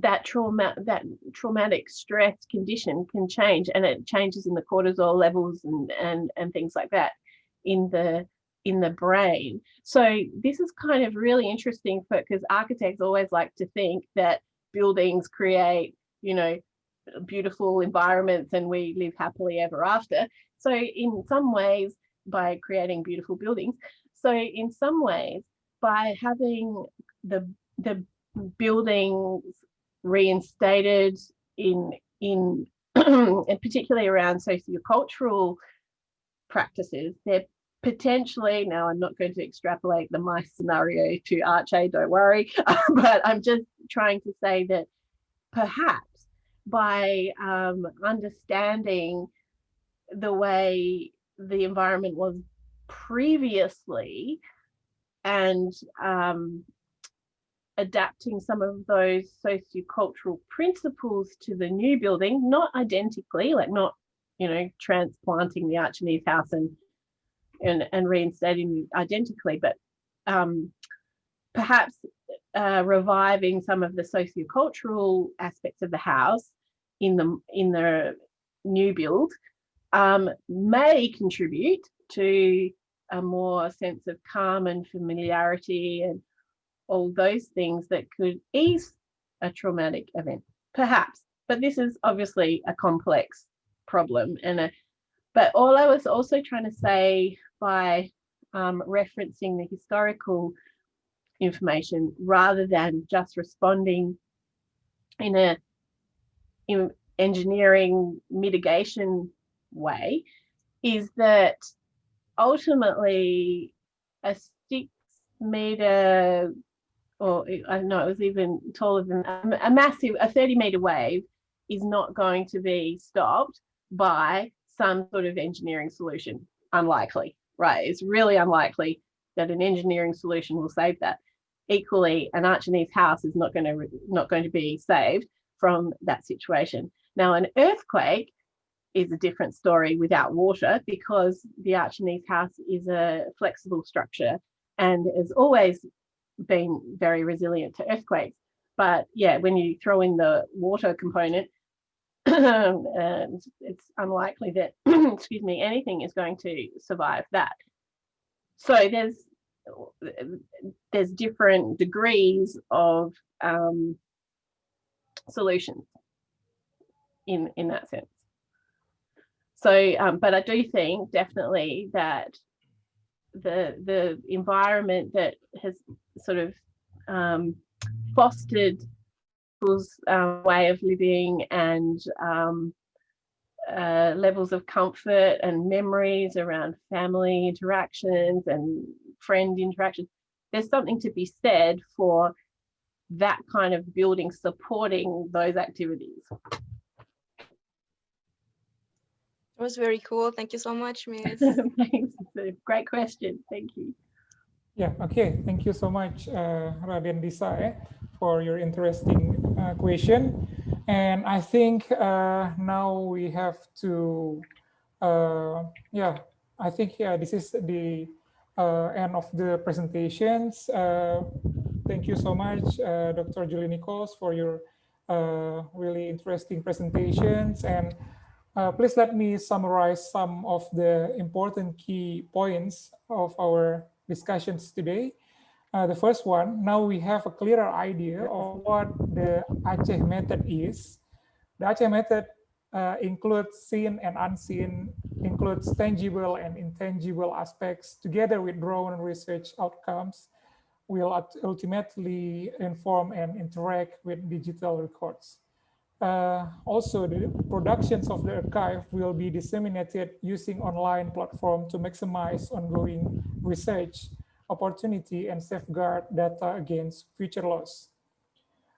that traumatic stress condition can change, and it changes in the cortisol levels and things like that in the brain. So this is kind of really interesting, because architects always like to think that buildings create, you know, beautiful environments and we live happily ever after. So in some ways, by creating beautiful buildings, so in some ways, by having the buildings reinstated in and particularly around sociocultural practices, they're potentially, now I'm not going to extrapolate the mice scenario to Archae, don't worry, but I'm just trying to say that perhaps by understanding the way the environment was previously and adapting some of those sociocultural principles to the new building, not identically, like not, you know, transplanting the Acehnese house and reinstating identically, but perhaps reviving some of the sociocultural aspects of the house in the new build may contribute to a more sense of calm and familiarity and all those things that could ease a traumatic event, perhaps. But this is obviously a complex problem, but all I was also trying to say by referencing the historical information rather than just responding in engineering mitigation way, is that ultimately a 6-meter, or I don't know, it was even taller than a 30-meter wave is not going to be stopped by some sort of engineering solution. Unlikely, right? It's really unlikely that an engineering solution will save that. Equally, an Acehnese house is not going to be saved from that situation. Now, an earthquake is a different story without water, because the Acehnese house is a flexible structure and has always been very resilient to earthquakes. But yeah, when you throw in the water component, and it's unlikely that excuse me, anything is going to survive that. So there's different degrees of solutions in that sense. So, but I do think definitely that the environment that has sort of fostered people's way of living and levels of comfort and memories around family interactions and friend interactions, there's something to be said for that kind of building supporting those activities. It was very cool. Thank you so much, Miss. Thanks. It's a great question. Thank you. Yeah, okay. Thank you so much, Raden Disa, for your interesting question. And I think now we have to, I think this is the end of the presentations. Thank you so much, Dr. Julie Nichols, for your really interesting presentations. And please let me summarize some of the important key points of our discussions today. The first one, now we have a clearer idea of what the Aceh method is. The Aceh method includes seen and unseen, includes tangible and intangible aspects, together with drawn research outcomes, will ultimately inform and interact with digital records. Also, the productions of the archive will be disseminated using online platform to maximize ongoing research opportunity and safeguard data against future loss.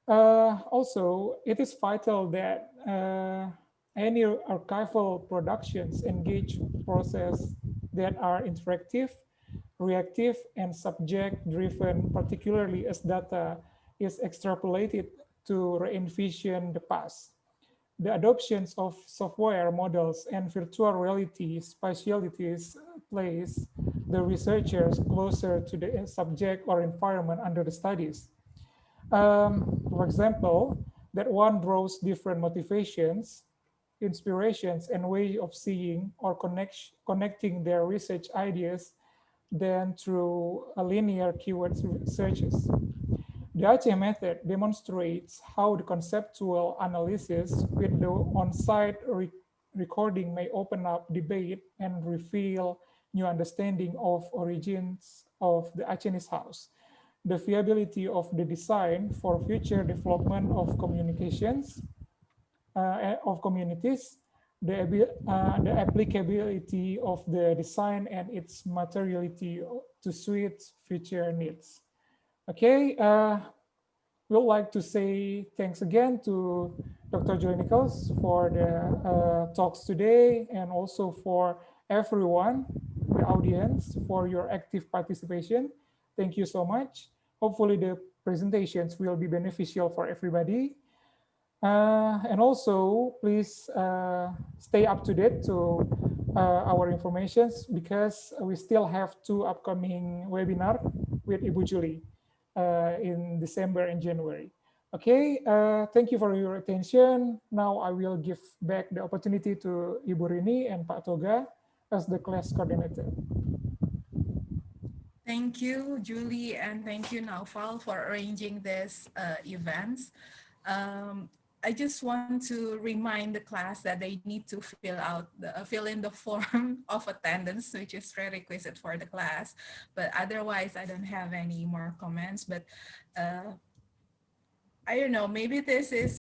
Also, it is vital that any archival productions engage processes that are interactive, reactive, and subject-driven, particularly as data is extrapolated to re-envision the past. The adoptions of software models and virtual reality spatialities place the researchers closer to the subject or environment under the studies. For example, that one draws different motivations, inspirations, and way of seeing or connecting their research ideas than through a linear keyword searches. The Archae method demonstrates how the conceptual analysis with the on-site recording may open up debate and reveal new understanding of origins of the Acehnese house, the viability of the design for future development of communications, of communities, the applicability of the design and its materiality to suit future needs. Okay, we'd like to say thanks again to Dr. Joy Nichols for the talks today, and also for everyone, the audience, for your active participation. Thank you so much. Hopefully the presentations will be beneficial for everybody. And also, please stay up to date to our informations, because we still have 2 upcoming webinars with Ibu Julie in December and January. Okay, thank you for your attention. Now I will give back the opportunity to Ibu Rini and Pak Toga as the class coordinator. Thank you, Julie, and thank you, Naufal, for arranging this events. I just want to remind the class that they need to fill in the form of attendance, which is prerequisite for the class. But otherwise, I don't have any more comments. But I don't know, maybe this is